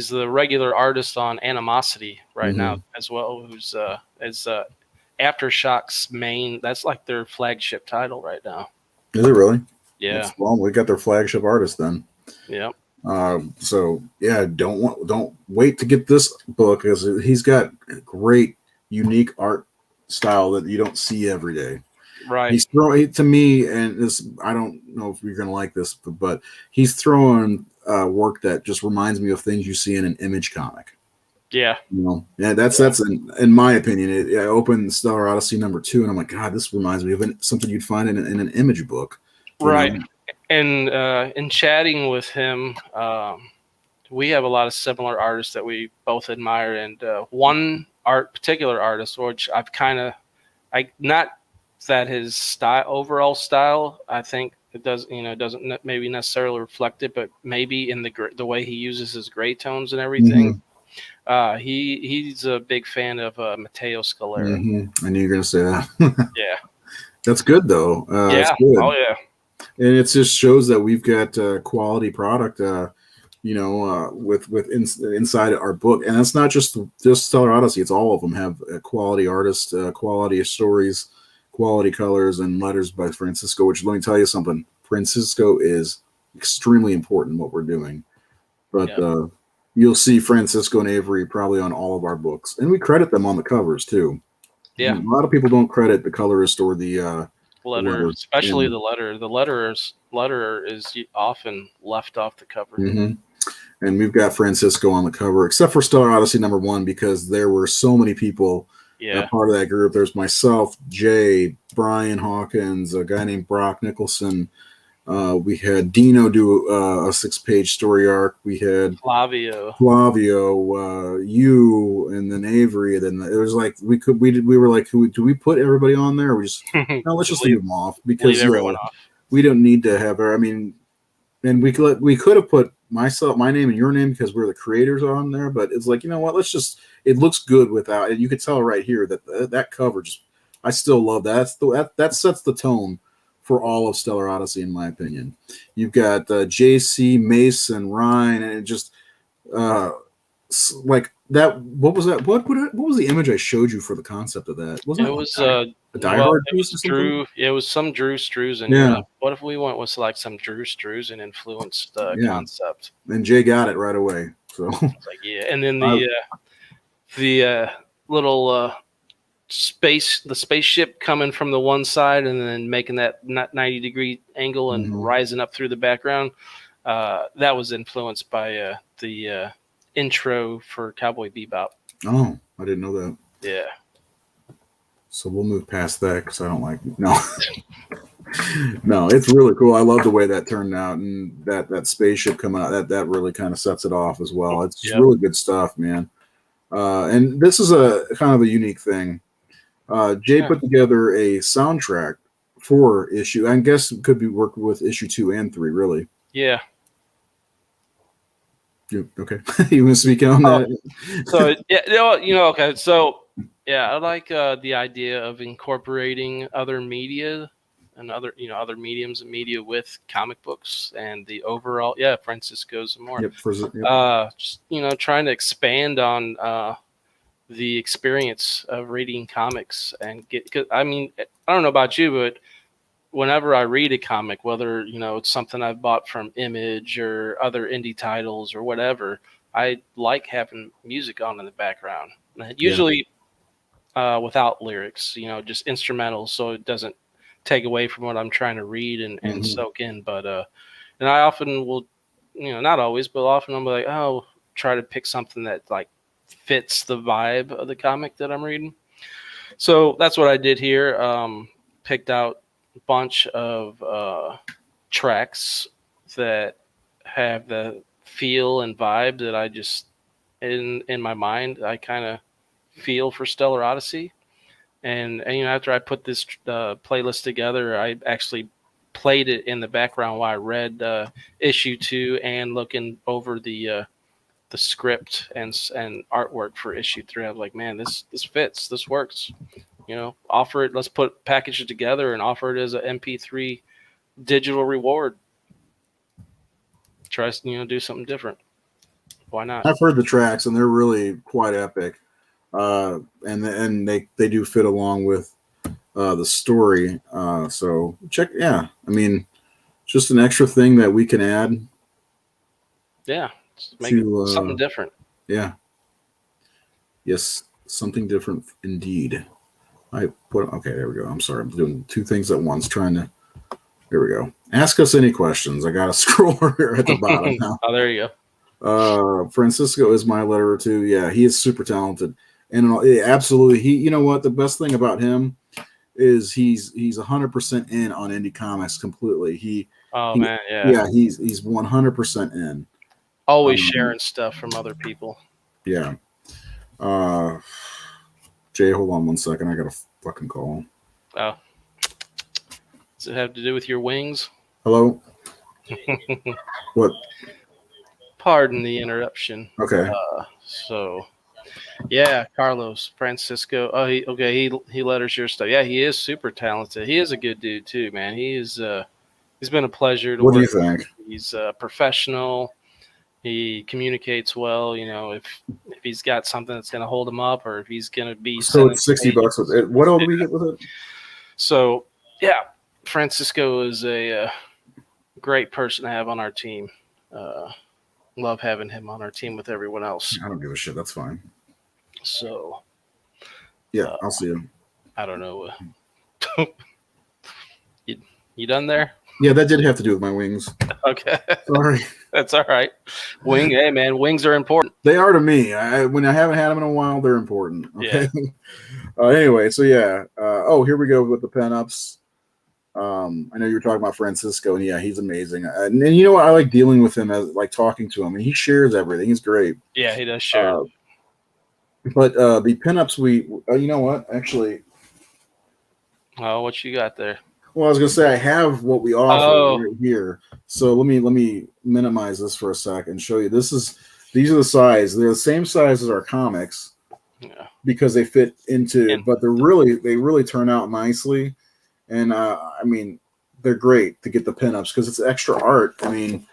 the regular artist on Animosity right now as well, who's is Aftershocks main. That's like their flagship title right now. Is it really? Yeah. Well, we got their flagship artist then. Yeah. So yeah, don't wait to get this book because he's got great, unique art style that you don't see every day. Right. He's throwing to me, and this I don't know if you're gonna like this, but he's throwing work that just reminds me of things you see in an Image comic. Yeah. That's in my opinion. I opened Stellar Odyssey #2, and I'm like, God, this reminds me of something you'd find in an Image book. Right. And in chatting with him, we have a lot of similar artists that we both admire, and one particular artist, which not that his overall style, I think it doesn't maybe necessarily reflect it, but maybe in the way he uses his gray tones and everything. He's a big fan of Matteo Scalera. I knew you were going to say that. Yeah. That's good, though. Yeah. Good. Oh, yeah. And it just shows that we've got quality product, with inside our book. And that's not just Stellar Odyssey. It's all of them have quality artists, quality stories, quality colors, and letters by Francisco, which let me tell you something. Francisco is extremely important in what we're doing. But you'll see Francisco and Avery probably on all of our books. And we credit them on the covers, too. Yeah. A lot of people don't credit the colorist or the letter, especially the letter. The letter is often left off the cover. And we've got Francisco on the cover, except for Stellar Odyssey #1, because there were so many people part of that group. There's myself, Jay, Brian Hawkins, a guy named Brock Nicholson. We had Dino do a 6-page story arc. We had Flavio, you, and then Avery. And then it was like we were like, do we put everybody on there? Or we just no, let's just leave them off because everyone off. We don't need to have her. I mean, and we could have put my name and your name because we're the creators on there. But it's like, you know what? Let's just. It looks good without. And you could tell right here that that cover just. I still love that. That sets the tone for all of Stellar Odyssey, in my opinion. You've got JC, Mason, Ryan, and it just like that. What was that? What was the image I showed you for the concept of that? Wasn't it was a Die Hard piece or something? Drew. Yeah, it was some Drew Struzan. Yeah. What if we went with like some Drew Struzan influenced concept? And Jay got it right away. So like and then the little. The spaceship coming from the one side and then making that 90-degree angle and rising up through the background. That was influenced by the intro for Cowboy Bebop. Oh, I didn't know that. Yeah. So we'll move past that because I don't like no. No, it's really cool. I love the way that turned out, and that spaceship coming out. That really kind of sets it off as well. It's really good stuff, man. And this is a kind of a unique thing. Jay put together a soundtrack for issue. I guess it could be working with issue 2 and 3, really. Yeah. Okay. You want to speak on that? So okay. So I like the idea of incorporating other media and other mediums and media with comic books and the overall Francisco Zamora. Just trying to expand on the experience of reading comics and get. Cause, I mean, I don't know about you, but whenever I read a comic, whether it's something I've bought from Image or other indie titles or whatever, I like having music on in the background. Usually without lyrics, just instrumentals, so it doesn't take away from what I'm trying to read and soak in. But and I often will, not always, but often I'm like, oh, try to pick something that like fits the vibe of the comic that I'm reading. So that's what I did here. Picked out a bunch of tracks that have the feel and vibe that I just in my mind I kind of feel for Stellar Odyssey. And after I put this playlist together, I actually played it in the background while I read issue 2 and looking over the script and artwork for issue 3. I was like, man, this fits, this works. Offer it. Let's package it together and offer it as an MP3 digital reward. Try do something different. Why not? I've heard the tracks and they're really quite epic. And they do fit along with the story. So check. Yeah, I mean, just an extra thing that we can add. Yeah, make it something different. Yeah. Yes, something different indeed. Okay, there we go. I'm sorry, I'm doing two things at once. There we go. Ask us any questions. I got a scroll here at the bottom now. Oh, there you go. Francisco is my letterer too. Yeah, he is super talented. And absolutely, you know what? The best thing about him is he's 100% in on indie comics completely. Man, yeah, he's 100% in. Always sharing stuff from other people. Yeah. Jay, hold on 1 second. I got a fucking call. Oh, does it have to do with your wings? Hello. What? Pardon the interruption. Okay. So. Yeah, Carlos Francisco. Oh, he letters your stuff. Yeah, he is super talented. He is a good dude too, man. He's been a pleasure to work. What do you think? He's professional. He communicates well. If he's got something that's going to hold him up, or if he's going to be. So it's $60 with it. What do we get with it? So yeah, Francisco is a great person to have on our team. Love having him on our team with everyone else. I don't give a shit. That's fine. So, yeah, I'll see him. I don't know. You done there? Yeah, that did have to do with my wings. Okay. Sorry. That's all right. Hey, man, wings are important. They are to me. When I haven't had them in a while, they're important. Okay. Yeah. Anyway, so yeah. Here we go with the pen-ups. I know you were talking about Francisco, and yeah, he's amazing. And you know what? I like dealing with him, talking to him, and he shares everything. He's great. Yeah, he does share. But the pinups, you know what? Actually, what you got there? Well, I was gonna say I have what we offer right here. So let me minimize this for a second and show you. These are the size. They're the same size as our comics. Yeah. Because they fit into, but they really turn out nicely. And I mean, they're great to get the pinups because it's extra art. I mean,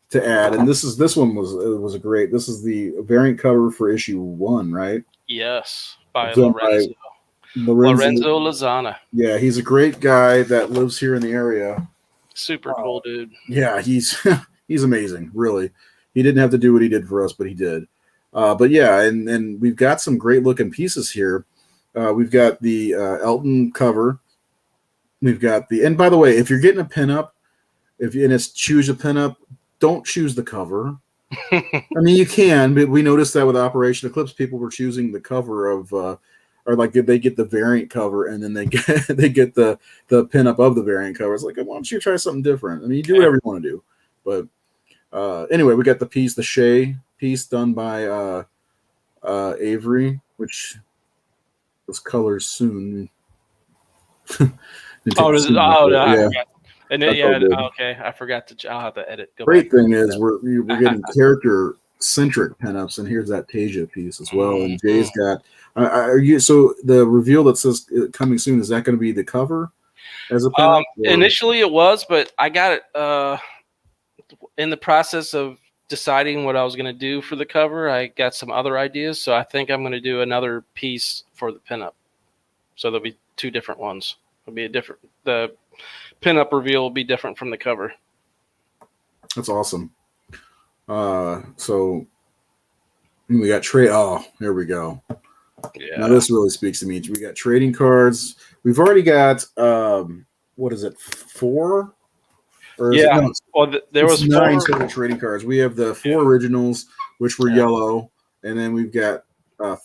to add, and this one was a great. This is the variant cover for issue 1, right? Yes, by Lorenzo Lozana. Yeah, he's a great guy that lives here in the area. Super cool dude. Yeah, he's amazing. Really, he didn't have to do what he did for us, but he did. But yeah, and we've got some great looking pieces here. We've got the Elton cover. We've got and by the way, if you're getting a pinup, and it's choose a pinup, don't choose the cover. I mean, you can, but we noticed that with Operation Eclipse, people were choosing the cover of, or like they get the variant cover and then they get the pinup of the variant cover. It's like, why don't you try something different? I mean, you do whatever you want to do. But anyway, we got the Shea piece done by Avery, which was colors soon. Yeah. And then, okay. I forgot I'll have to edit. Great thing is we're getting character-centric pinups, and here's that Tasia piece as well. And Jay's got. So the reveal that says coming soon, is that going to be the cover as a pinup? Initially it was, but I got it in the process of deciding what I was going to do for the cover. I got some other ideas, so I think I'm going to do another piece for the pinup. So there'll be 2 different ones. The pinup reveal will be different from the cover. That's awesome. So we got trade. Oh, here we go. Yeah. Now this really speaks to me. We got trading cards. We've already got what is it? 4? Or is Yeah. it, no, Well, there was 9 4 total trading cards. We have the 4 originals, which were yellow, and then we've got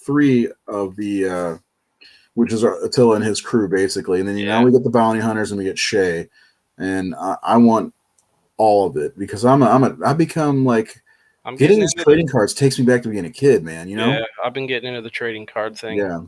3 of the which is Attila and his crew basically, and then now we get the bounty hunters and we get Shay, and I want all of it because I become like getting these trading cards takes me back to being a kid, man. You know? Yeah, I've been getting into the trading card thing. Yeah,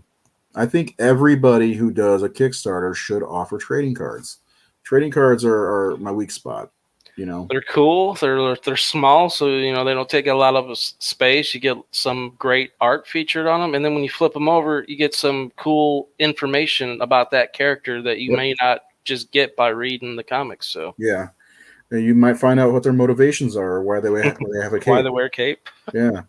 I think everybody who does a Kickstarter should offer trading cards. Trading cards are my weak spot. You know, they're cool. They're small, so they don't take a lot of space. You get some great art featured on them, and then when you flip them over, you get some cool information about that character that you may not just get by reading the comics. So yeah, and you might find out what their motivations are, or why they have a cape. Why they wear cape. Yeah,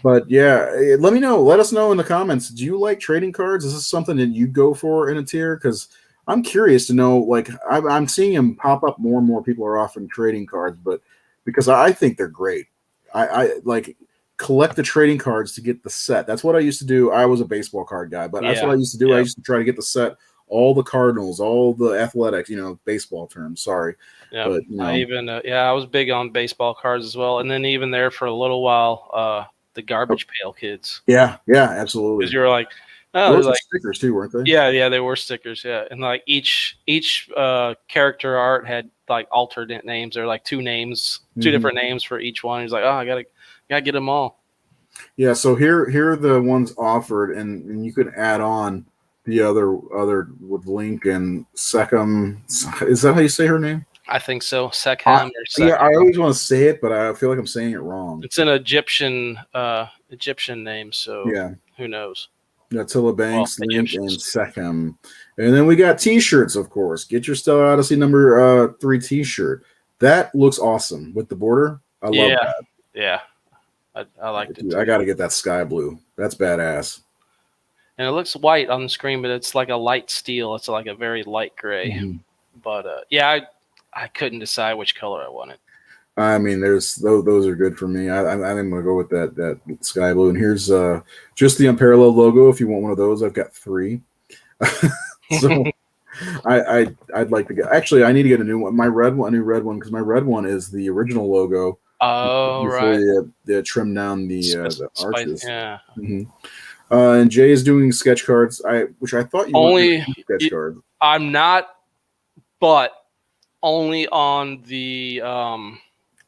but yeah, let me know. Let us know in the comments. Do you like trading cards? Is this something that you go for in a tier? Because I'm curious to know. Like, I'm seeing them pop up more and more. People are offering trading cards, but because I think they're great. I like collect the trading cards to get the set. That's what I used to do. I was a baseball card guy, but that's what I used to do. I used to try to get the set, all the Cardinals, all the Athletics. Baseball terms. Sorry. Yeah, but I was big on baseball cards as well, and then even there for a little while, the Garbage Pail Kids. Yeah, absolutely. Because you were like, those were stickers too, weren't they? Yeah, they were stickers. Yeah, and like each character art had like alternate names. Or like 2 names, 2 different names for each one. He's like, I gotta get them all. Yeah, so here are the ones offered, and you could add on the other with Link and Seckham. Is that how you say her name? I think so. Seckham or Seckham. Yeah, I always want to say it, but I feel like I'm saying it wrong. It's an Egyptian name, so yeah, who knows? Attilla Banks, Link, and Seckham. And then we got T-shirts, of course. Get your Stellar Odyssey number 3 T-shirt. That looks awesome with the border. I love that. Yeah, I liked it too. I got to get that sky blue. That's badass. And it looks white on the screen, but it's like a light steel. It's like a very light gray. But I couldn't decide which color I wanted. I mean, those are good for me. I'm going to go with that sky blue. And here's just the Unparalleled logo. If you want one of those, I've got 3. So I'd like to get. Actually, I need to get a new one. A new red one, because my red one is the original logo. Oh, before right. they trim down the arches. Yeah. And Jay is doing sketch cards. Which I thought you only sketch cards. I'm not, but only on the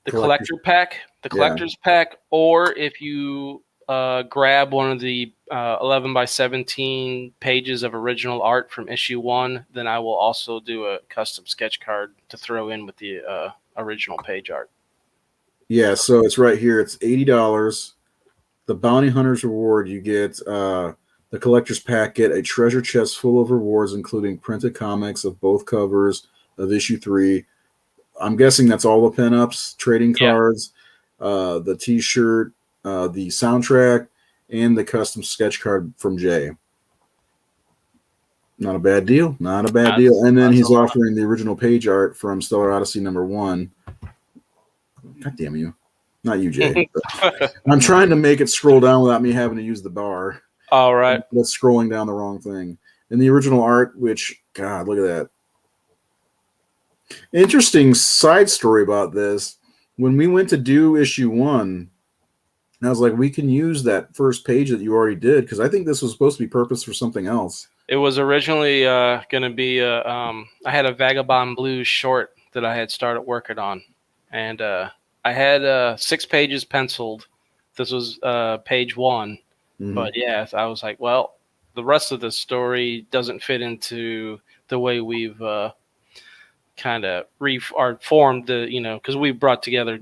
collector pack, collector's pack, or if you grab one of the 11 by 17 pages of original art from issue 1, then I will also do a custom sketch card to throw in with the original page art. Yeah, so it's right here. It's $80. The Bounty Hunter's reward, you get the collector's packet, a treasure chest full of rewards, including printed comics of both covers of issue 3. I'm guessing that's all the pinups, trading cards, the T-shirt, the soundtrack, and the custom sketch card from Jay. Not a bad deal. Not a bad deal. And then he's offering the original page art from Stellar Odyssey number 1. God damn you. Not you, Jay. I'm trying to make it scroll down without me having to use the bar. All right. That's scrolling down the wrong thing. And the original art, which, God, look at that. Interesting side story about this. When we went to do issue 1, I was like, we can use that first page that you already did, because I think this was supposed to be purposed for something else. It was originally going to be I had a Vagabond Blues short that I had started working on. And I had 6 pages penciled. This was page 1. But yeah, I was like, well, the rest of the story doesn't fit into the way we've kind of reformed the, because we brought together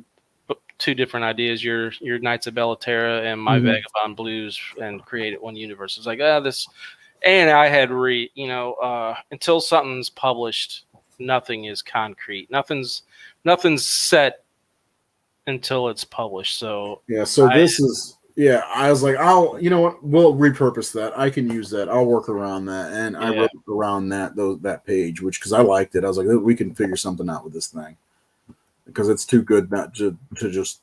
2 different ideas, your Knights of Bellaterra and my Vagabond Blues, and created one universe. It's like, this, and I had until something's published, nothing is concrete. Nothing's set until it's published. So Yeah, so this is I was like, you know what, we'll repurpose that. I can use that. I'll work around that, and I wrote around that page, which because I liked it, I was like, we can figure something out with this thing because it's too good not to just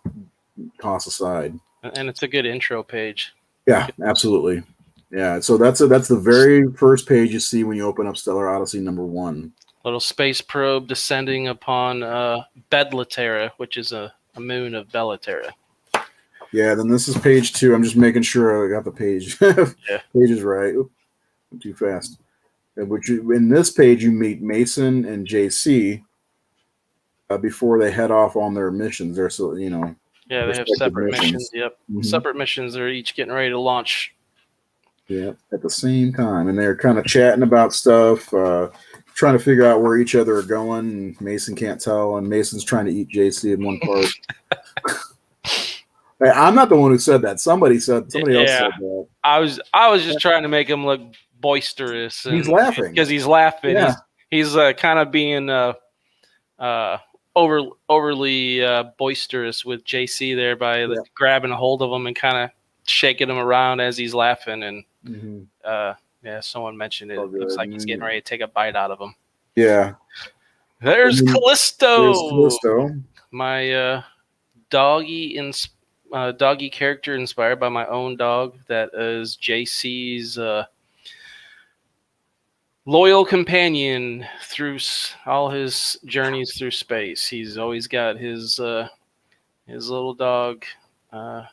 toss aside. And it's a good intro page. Yeah, absolutely. Yeah, so that's the very first page you see when you open up Stellar Odyssey #1. Little space probe descending upon Bedlatera, which is a moon of Bellaterra. Yeah, then this is page 2. I'm just making sure I got the page pages right. Oop, too fast. In this page, you meet Mason and JC before they head off on their missions. They're Yeah, they have separate missions. Yep, separate missions. They're each getting ready to launch. Yeah, at the same time, and they're kind of chatting about stuff, trying to figure out where each other are going. And Mason can't tell, and Mason's trying to eat JC in one part. Hey, I'm not the one who said that. Somebody else said that. I was just trying to make him look boisterous. And he's laughing because he's laughing. Yeah. He's kind of being overly boisterous with JC there by grabbing a hold of him and kind of shaking him around as he's laughing. And someone mentioned it. It looks like he's getting ready to take a bite out of him. Yeah. There's Callisto. There's Callisto. My doggy character inspired by my own dog that is JC's loyal companion through all his journeys through space. He's always got his little dog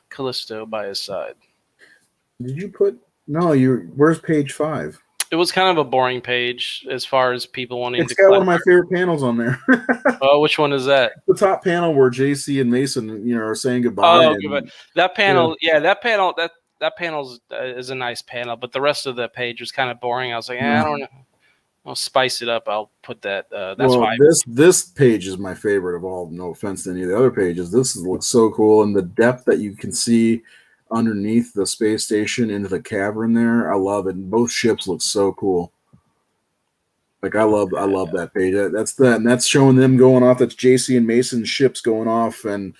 Callisto by his side. Did you put where's page 5? It was kind of a boring page as far as people wanting It's got one of my favorite panels on there. Oh, which one is that? The top panel where JC and Mason, are saying goodbye. Oh, goodbye. That panel, that panel is a nice panel, but the rest of the page was kind of boring. I was like, I don't know. I'll spice it up. I'll put that. That's why this page is my favorite of all. No offense to any of the other pages. This looks so cool, and the depth that you can see underneath the space station into the cavern there, I love it. And both ships look so cool. Like I love that page. That's showing them going off. That's JC and Mason's ships going off. And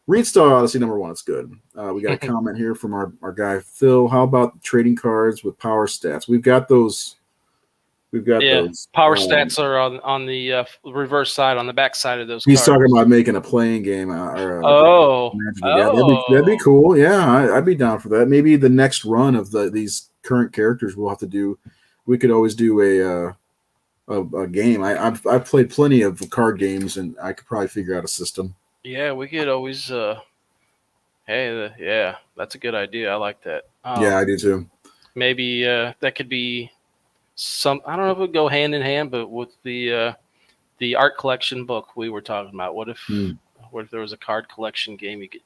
read Stellar Odyssey #1. It's good. We got a comment here from our guy Phil. How about trading cards with power stats? We've got those. Those. Power stats are on the reverse side, on the back side of those. He's cards. talking about making a playing game. That'd be cool. Yeah, I'd be down for that. Maybe the next run of these current characters we'll have to do. We could always do a game. I've played plenty of card games, and I could probably figure out a system. Yeah, we could always. That's a good idea. I like that. Yeah, I do too. Maybe that could be. I don't know if it would go hand in hand, but with the art collection book we were talking about, what if there was a card collection game you could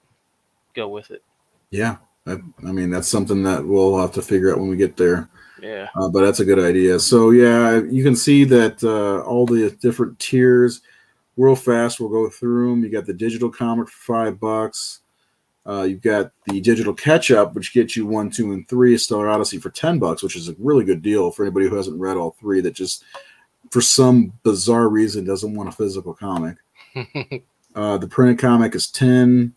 go with it? Yeah, I mean that's something that we'll have to figure out when we get there. Yeah, but that's a good idea. So yeah, you can see that all the different tiers. Real fast, we'll go through them. You got the digital comic for $5. You've got the digital catch-up, which gets you 1, 2, and 3 Stellar Odyssey for $10, which is a really good deal for anybody who hasn't read all 3 that just, for some bizarre reason, doesn't want a physical comic. The printed comic is $10,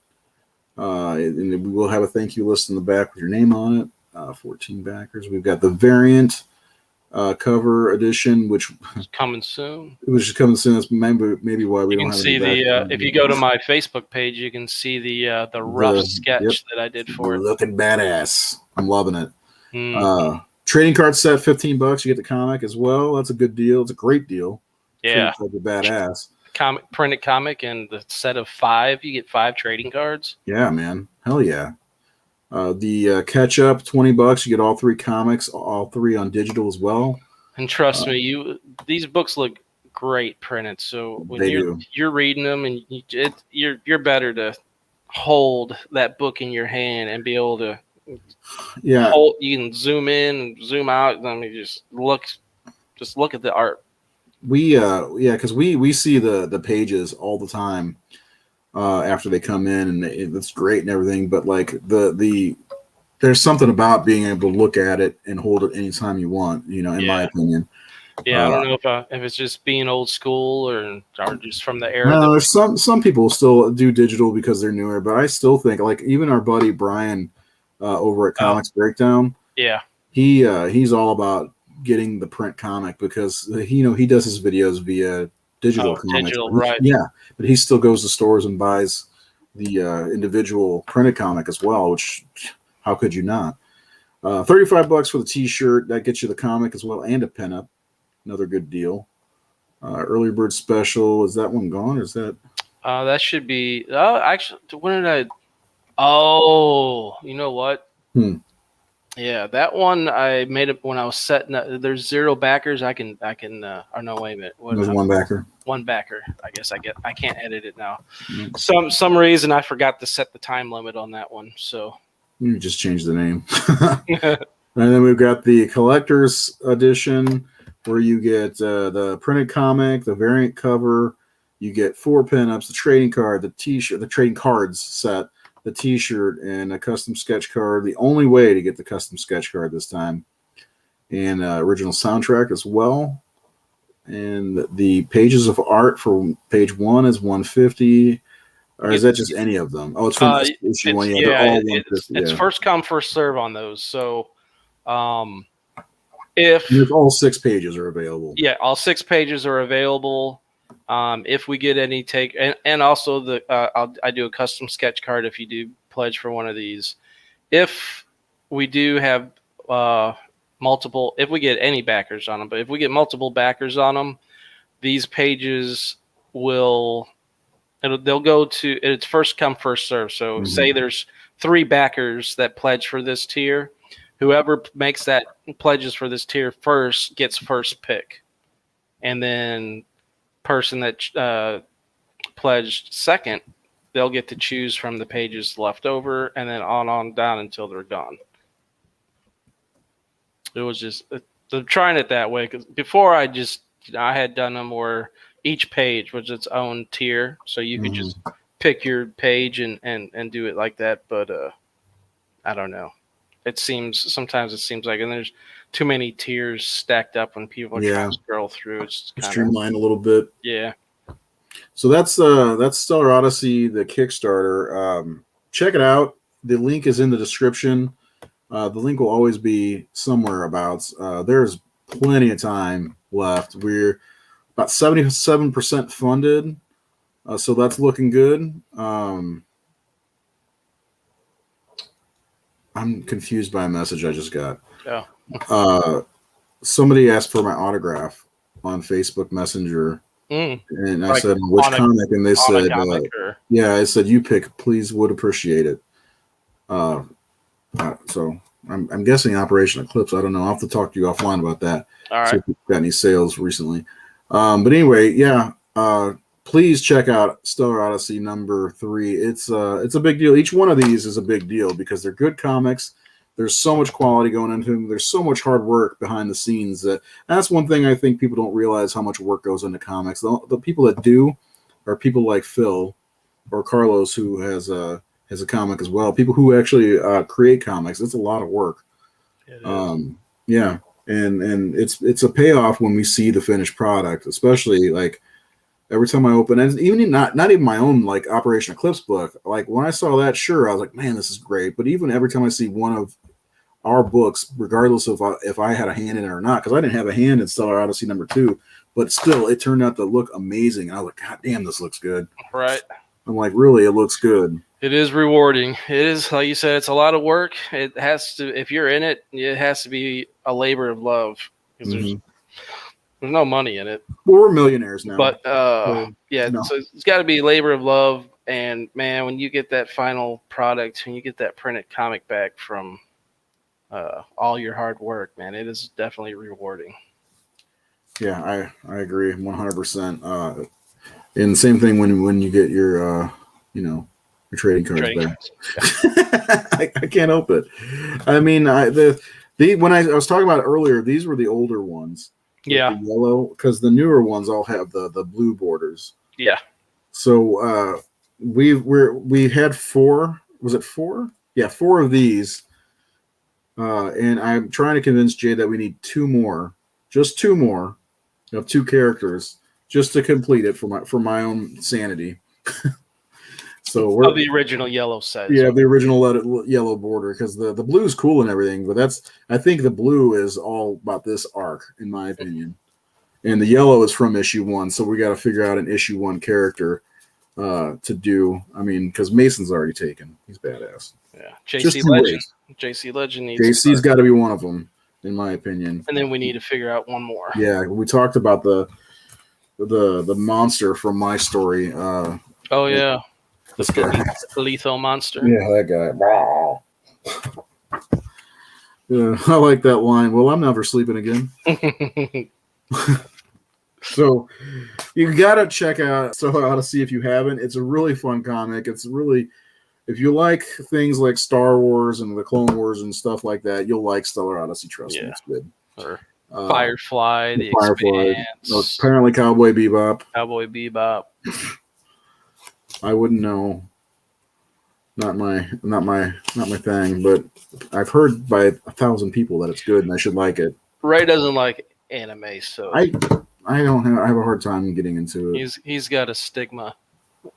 and we will have a thank you list in the back with your name on it. 14 backers. We've got the variant cover edition, which is coming soon. Which is coming soon. That's maybe why we don't have. You can see if you go to my Facebook page, you can see the rough sketch that I did for it. Looking badass. I'm loving it. Trading card set, $15. You get the comic as well. That's a good deal. It's a great deal. Yeah, like a badass. Printed comic and the set of 5. You get 5 trading cards. Yeah, man. Hell yeah. The catch up, $20. You get all 3 comics, all 3 on digital as well. And trust me, these books look great printed. So when you're reading them, and you're better to hold that book in your hand and be able to. Yeah. You can zoom in and zoom out. I mean, just look at the art. Because we see the pages all the time. After they come in, and it's great and everything, but like there's something about being able to look at it and hold it anytime you want, in my opinion. Yeah, I don't know if it's just being old school or just from the era. No, there's some people still do digital because they're newer, but I still think like even our buddy Brian over at Comics Breakdown, yeah, he's all about getting the print comic because he does his videos via digital comics. Digital, right? Yeah, but he still goes to stores and buys the individual printed comic as well. Which how could you not? $35 for the T-shirt that gets you the comic as well and a pinup. Another good deal. Early bird special, is that one gone or is that? That should be. Oh, actually, when did I? Oh, you know what? Yeah, that one I made it when I was setting up. There's 0 backers. I can. Or no, wait a minute. There's one backer. One backer. I guess I can't edit it now. Some reason I forgot to set the time limit on that one. So you just change the name. And then we've got the collector's edition, where you get the printed comic, the variant cover, you get 4 pinups, the trading card, the T-shirt, the trading cards set, the T-shirt, and a custom sketch card. The only way to get the custom sketch card this time, and original soundtrack as well. And the pages of art for page 1 is $150. Or is that just any of them? Oh, it's from issue 1. Yeah, they're all $150. It's first come, first serve on those. So, if all 6 pages are available. Yeah, all 6 pages are available. If we get any and also I do a custom sketch card if you do pledge for one of these. If we do have multiple, if we get any backers on them, but if we get multiple backers on them, these pages they'll go to, it's first come, first serve. So say there's 3 backers that pledge for this tier. Whoever makes that pledges for this tier first gets first pick. And then person that pledged second, they'll get to choose from the pages left over and then on down until they're gone. It was just I'm trying it that way because before I had done them where each page was its own tier, so you could just pick your page and do it like that. But I don't know. Sometimes it seems like, and there's too many tiers stacked up when people are trying to scroll through. It's kind streamlined a little bit. Yeah. So that's Stellar Odyssey, the Kickstarter. Check it out. The link is in the description. The link will always be somewhere abouts. There's plenty of time left. We're about 77% funded, so that's looking good. I'm confused by a message I just got. Oh. Somebody asked for my autograph on Facebook Messenger. And I said, which comic? And they said, yeah, I said, you pick, please, would appreciate it. So I'm guessing Operation Eclipse. I don't know. I'll have to talk to you offline about that. All right. See if we've got any sales recently. But anyway, yeah, please check out Stellar Odyssey number 3. It's a big deal. Each one of these is a big deal because they're good comics. There's so much quality going into them. There's so much hard work behind the scenes. That's one thing I think people don't realize how much work goes into comics. The people that do are people like Phil or Carlos, who has a comic as well. People who actually create comics. It's a lot of work. Yeah, and it's a payoff when we see the finished product, especially like every time I open, and even not even my own like Operation Eclipse book. Like when I saw that, sure, I was like, man, this is great. But even every time I see one of our books, regardless of if I had a hand in it or not, because I didn't have a hand in Stellar Odyssey number 2, but still, it turned out to look amazing. And I was like, God damn, this looks good. Right. I'm like, really, it looks good. It is rewarding. It is, like you said, it's a lot of work. It has to, if you're in it, it has to be a labor of love because there's no money in it. Well, we're millionaires now. But so it's got to be labor of love. And man, when you get that final product, when you get that printed comic back from all your hard work, man, it is definitely rewarding. Yeah, I agree 100%. And the same thing when you get your your trading cards back. I can't help it. I mean, when I was talking about it earlier, these were the older ones. Yeah, the yellow, because the newer ones all have the blue borders. Yeah. So we had 4. Was it 4? Yeah, 4 of these. And I'm trying to convince Jay that we need 2 more, just 2 more, of 2 characters just to complete it for my own sanity. So we're the original yellow set. the original yellow border, because the blue is cool and everything, but I think the blue is all about this arc, in my opinion, and the yellow is from issue 1. So we got to figure out an issue 1 character to do. I mean, because Mason's already taken. He's badass. Yeah, JC Legend. JC Legend needs. JC's got to be one of them, in my opinion. And then we need to figure out one more. Yeah, we talked about the monster from my story. Oh yeah, the lethal monster. Yeah, that guy. Yeah, I like that line. Well, I'm never sleeping again. So you gotta check out Stellar Odyssey if you haven't. It's a really fun comic. It's really, if you like things like Star Wars and the Clone Wars and stuff like that, you'll like Stellar Odyssey. Trust me, it's good. Or Firefly, the Firefly. Expanse. Apparently, Cowboy Bebop. Cowboy Bebop. I wouldn't know. Not my thing, but I've heard by 1,000 people that it's good and I should like it. Ray doesn't like anime, so I have a hard time getting into it. He's got a stigma. I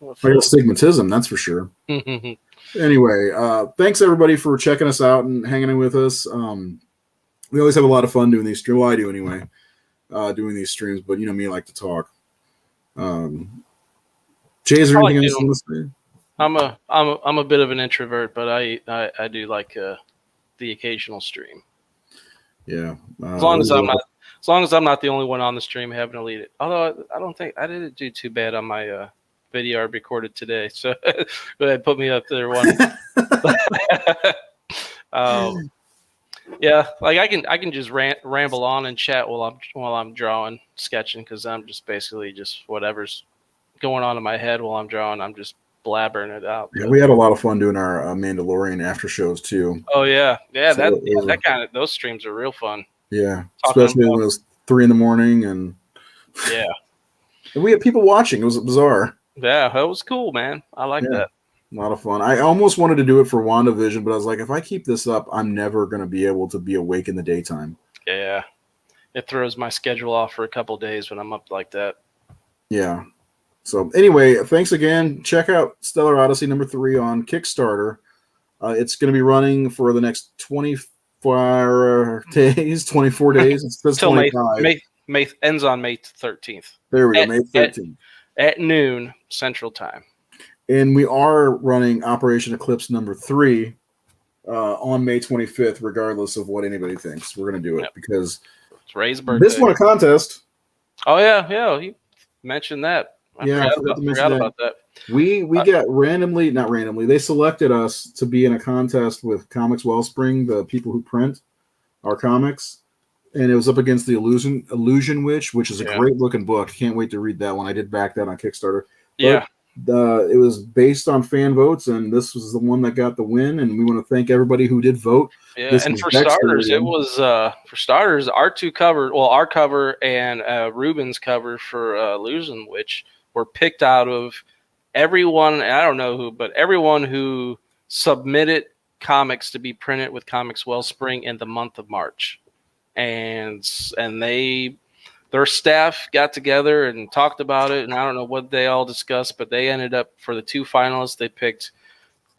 got stigmatism, that's for sure. Anyway, thanks everybody for checking us out and hanging in with us. We always have a lot of fun doing these streams. Well, I do anyway, doing these streams. But you know me, I like to talk. Jay, is there anything else you want to say? I'm a bit of an introvert, but I do like the occasional stream. Yeah. As long as I'm not the only one on the stream having to lead it. Although I don't think I didn't do too bad on my video I recorded today. So go ahead, put me up there one. Yeah, like I can just ramble on and chat while I'm drawing, sketching, because I'm just basically just whatever's going on in my head while I'm drawing. I'm just blabbering it out. Yeah, we had a lot of fun doing our Mandalorian after shows too. Oh yeah, so that kind of those streams are real fun. Yeah, especially when it was 3 a.m. and yeah, and we had people watching. It was bizarre. Yeah, that was cool, man. I like that. A lot of fun. I almost wanted to do it for WandaVision, but I was like, if I keep this up, I'm never going to be able to be awake in the daytime. Yeah, it throws my schedule off for a couple of days when I'm up like that. Yeah. So anyway, thanks again. Check out Stellar Odyssey #3 on Kickstarter. It's going to be running for the next 24 days. 24 days. It's until May ends on May 13th. There we go, May 13th. At noon Central Time. And we are running Operation Eclipse #3 on May 25th, regardless of what anybody thinks. We're going to do it because it's Ray's birthday. This won a contest. Oh yeah, you mentioned that. I forgot about that. We got not randomly. They selected us to be in a contest with Comics Wellspring, the people who print our comics, and it was up against the Illusion Witch, which is a great looking book. Can't wait to read that one. I did back that on Kickstarter. But it was based on fan votes, and this was the one that got the win. And we want to thank everybody who did vote. Yeah, and for starters, it was our two cover, our cover and Ruben's cover for Illusion Witch were picked out of everyone. I don't know who, but everyone who submitted comics to be printed with Comics Wellspring in the month of March, and their staff got together and talked about it, and I don't know what they all discussed, but they ended up, for the two finalists, they picked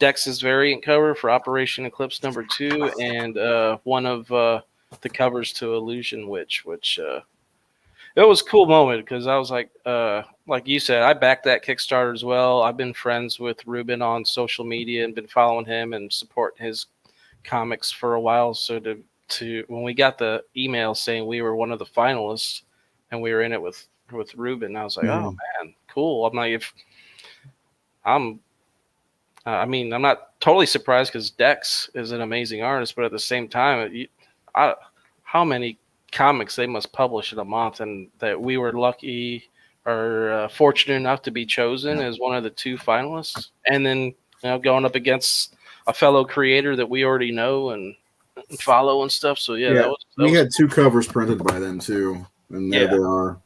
Dex's variant cover for Operation Eclipse #2 and one of the covers to Illusion Witch, which it was a cool moment because I was like you said, I backed that Kickstarter as well. I've been friends with Ruben on social media and been following him and supporting his comics for a while. So to when we got the email saying we were one of the finalists and we were in it with Ruben, I was like, oh man, cool. I'm like, I'm not totally surprised because Dex is an amazing artist, but at the same time, how many comics they must publish in a month, and that we were lucky or fortunate enough to be chosen as one of the two finalists, and then going up against a fellow creator that we already know and follow and stuff. So we had two covers printed by them too, and there they are.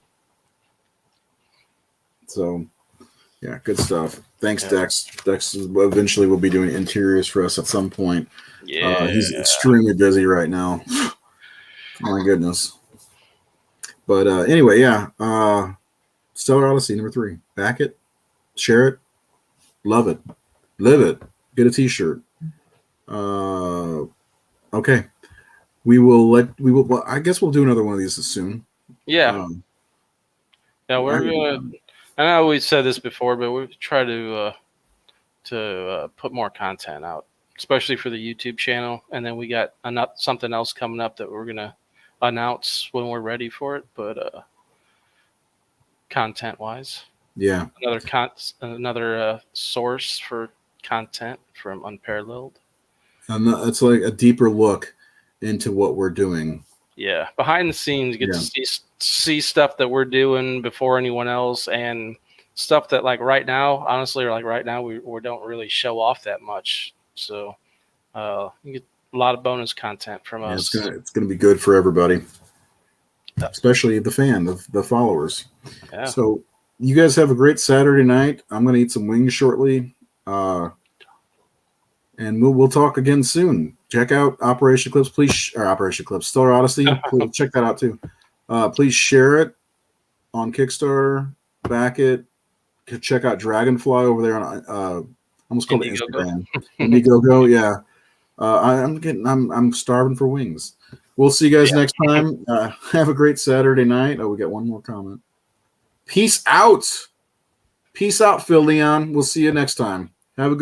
So good stuff. Thanks, Dex. Dex eventually will be doing interiors for us at some point. He's extremely busy right now. My goodness. But anyway, yeah. Stellar Odyssey #3. Back it, share it, love it, live it. Get a T-shirt. Okay. We will. Well, I guess we'll do another one of these soon. Yeah. Yeah, we're I- gonna. I know we said this before, but we try to put more content out, especially for the YouTube channel. And then we got something else coming up that we're gonna announce when we're ready for it. But content wise, yeah. another source for content from Unparalleled. And it's like a deeper look into what we're doing. Yeah, behind the scenes, you get Yeah. to see stuff that we're doing before anyone else, and stuff that right now, honestly, we don't really show off that much. So you get a lot of bonus content from Yeah, us. it's gonna be good for everybody, especially the followers. Yeah. So you guys have a great Saturday night. I'm gonna eat some wings shortly, and we'll talk again soon. Check out Operation Eclipse, please, or Operation Eclipse, Stellar Odyssey. Please check that out too. Please share it on Kickstarter. Back it. Check out Dragonfly over there on almost called Indiegogo. Instagram. Indiegogo, yeah. I'm starving for wings. We'll see you guys next time. Have a great Saturday night. Oh, we got one more comment. Peace out. Peace out, Phil Leon. We'll see you next time. Have a good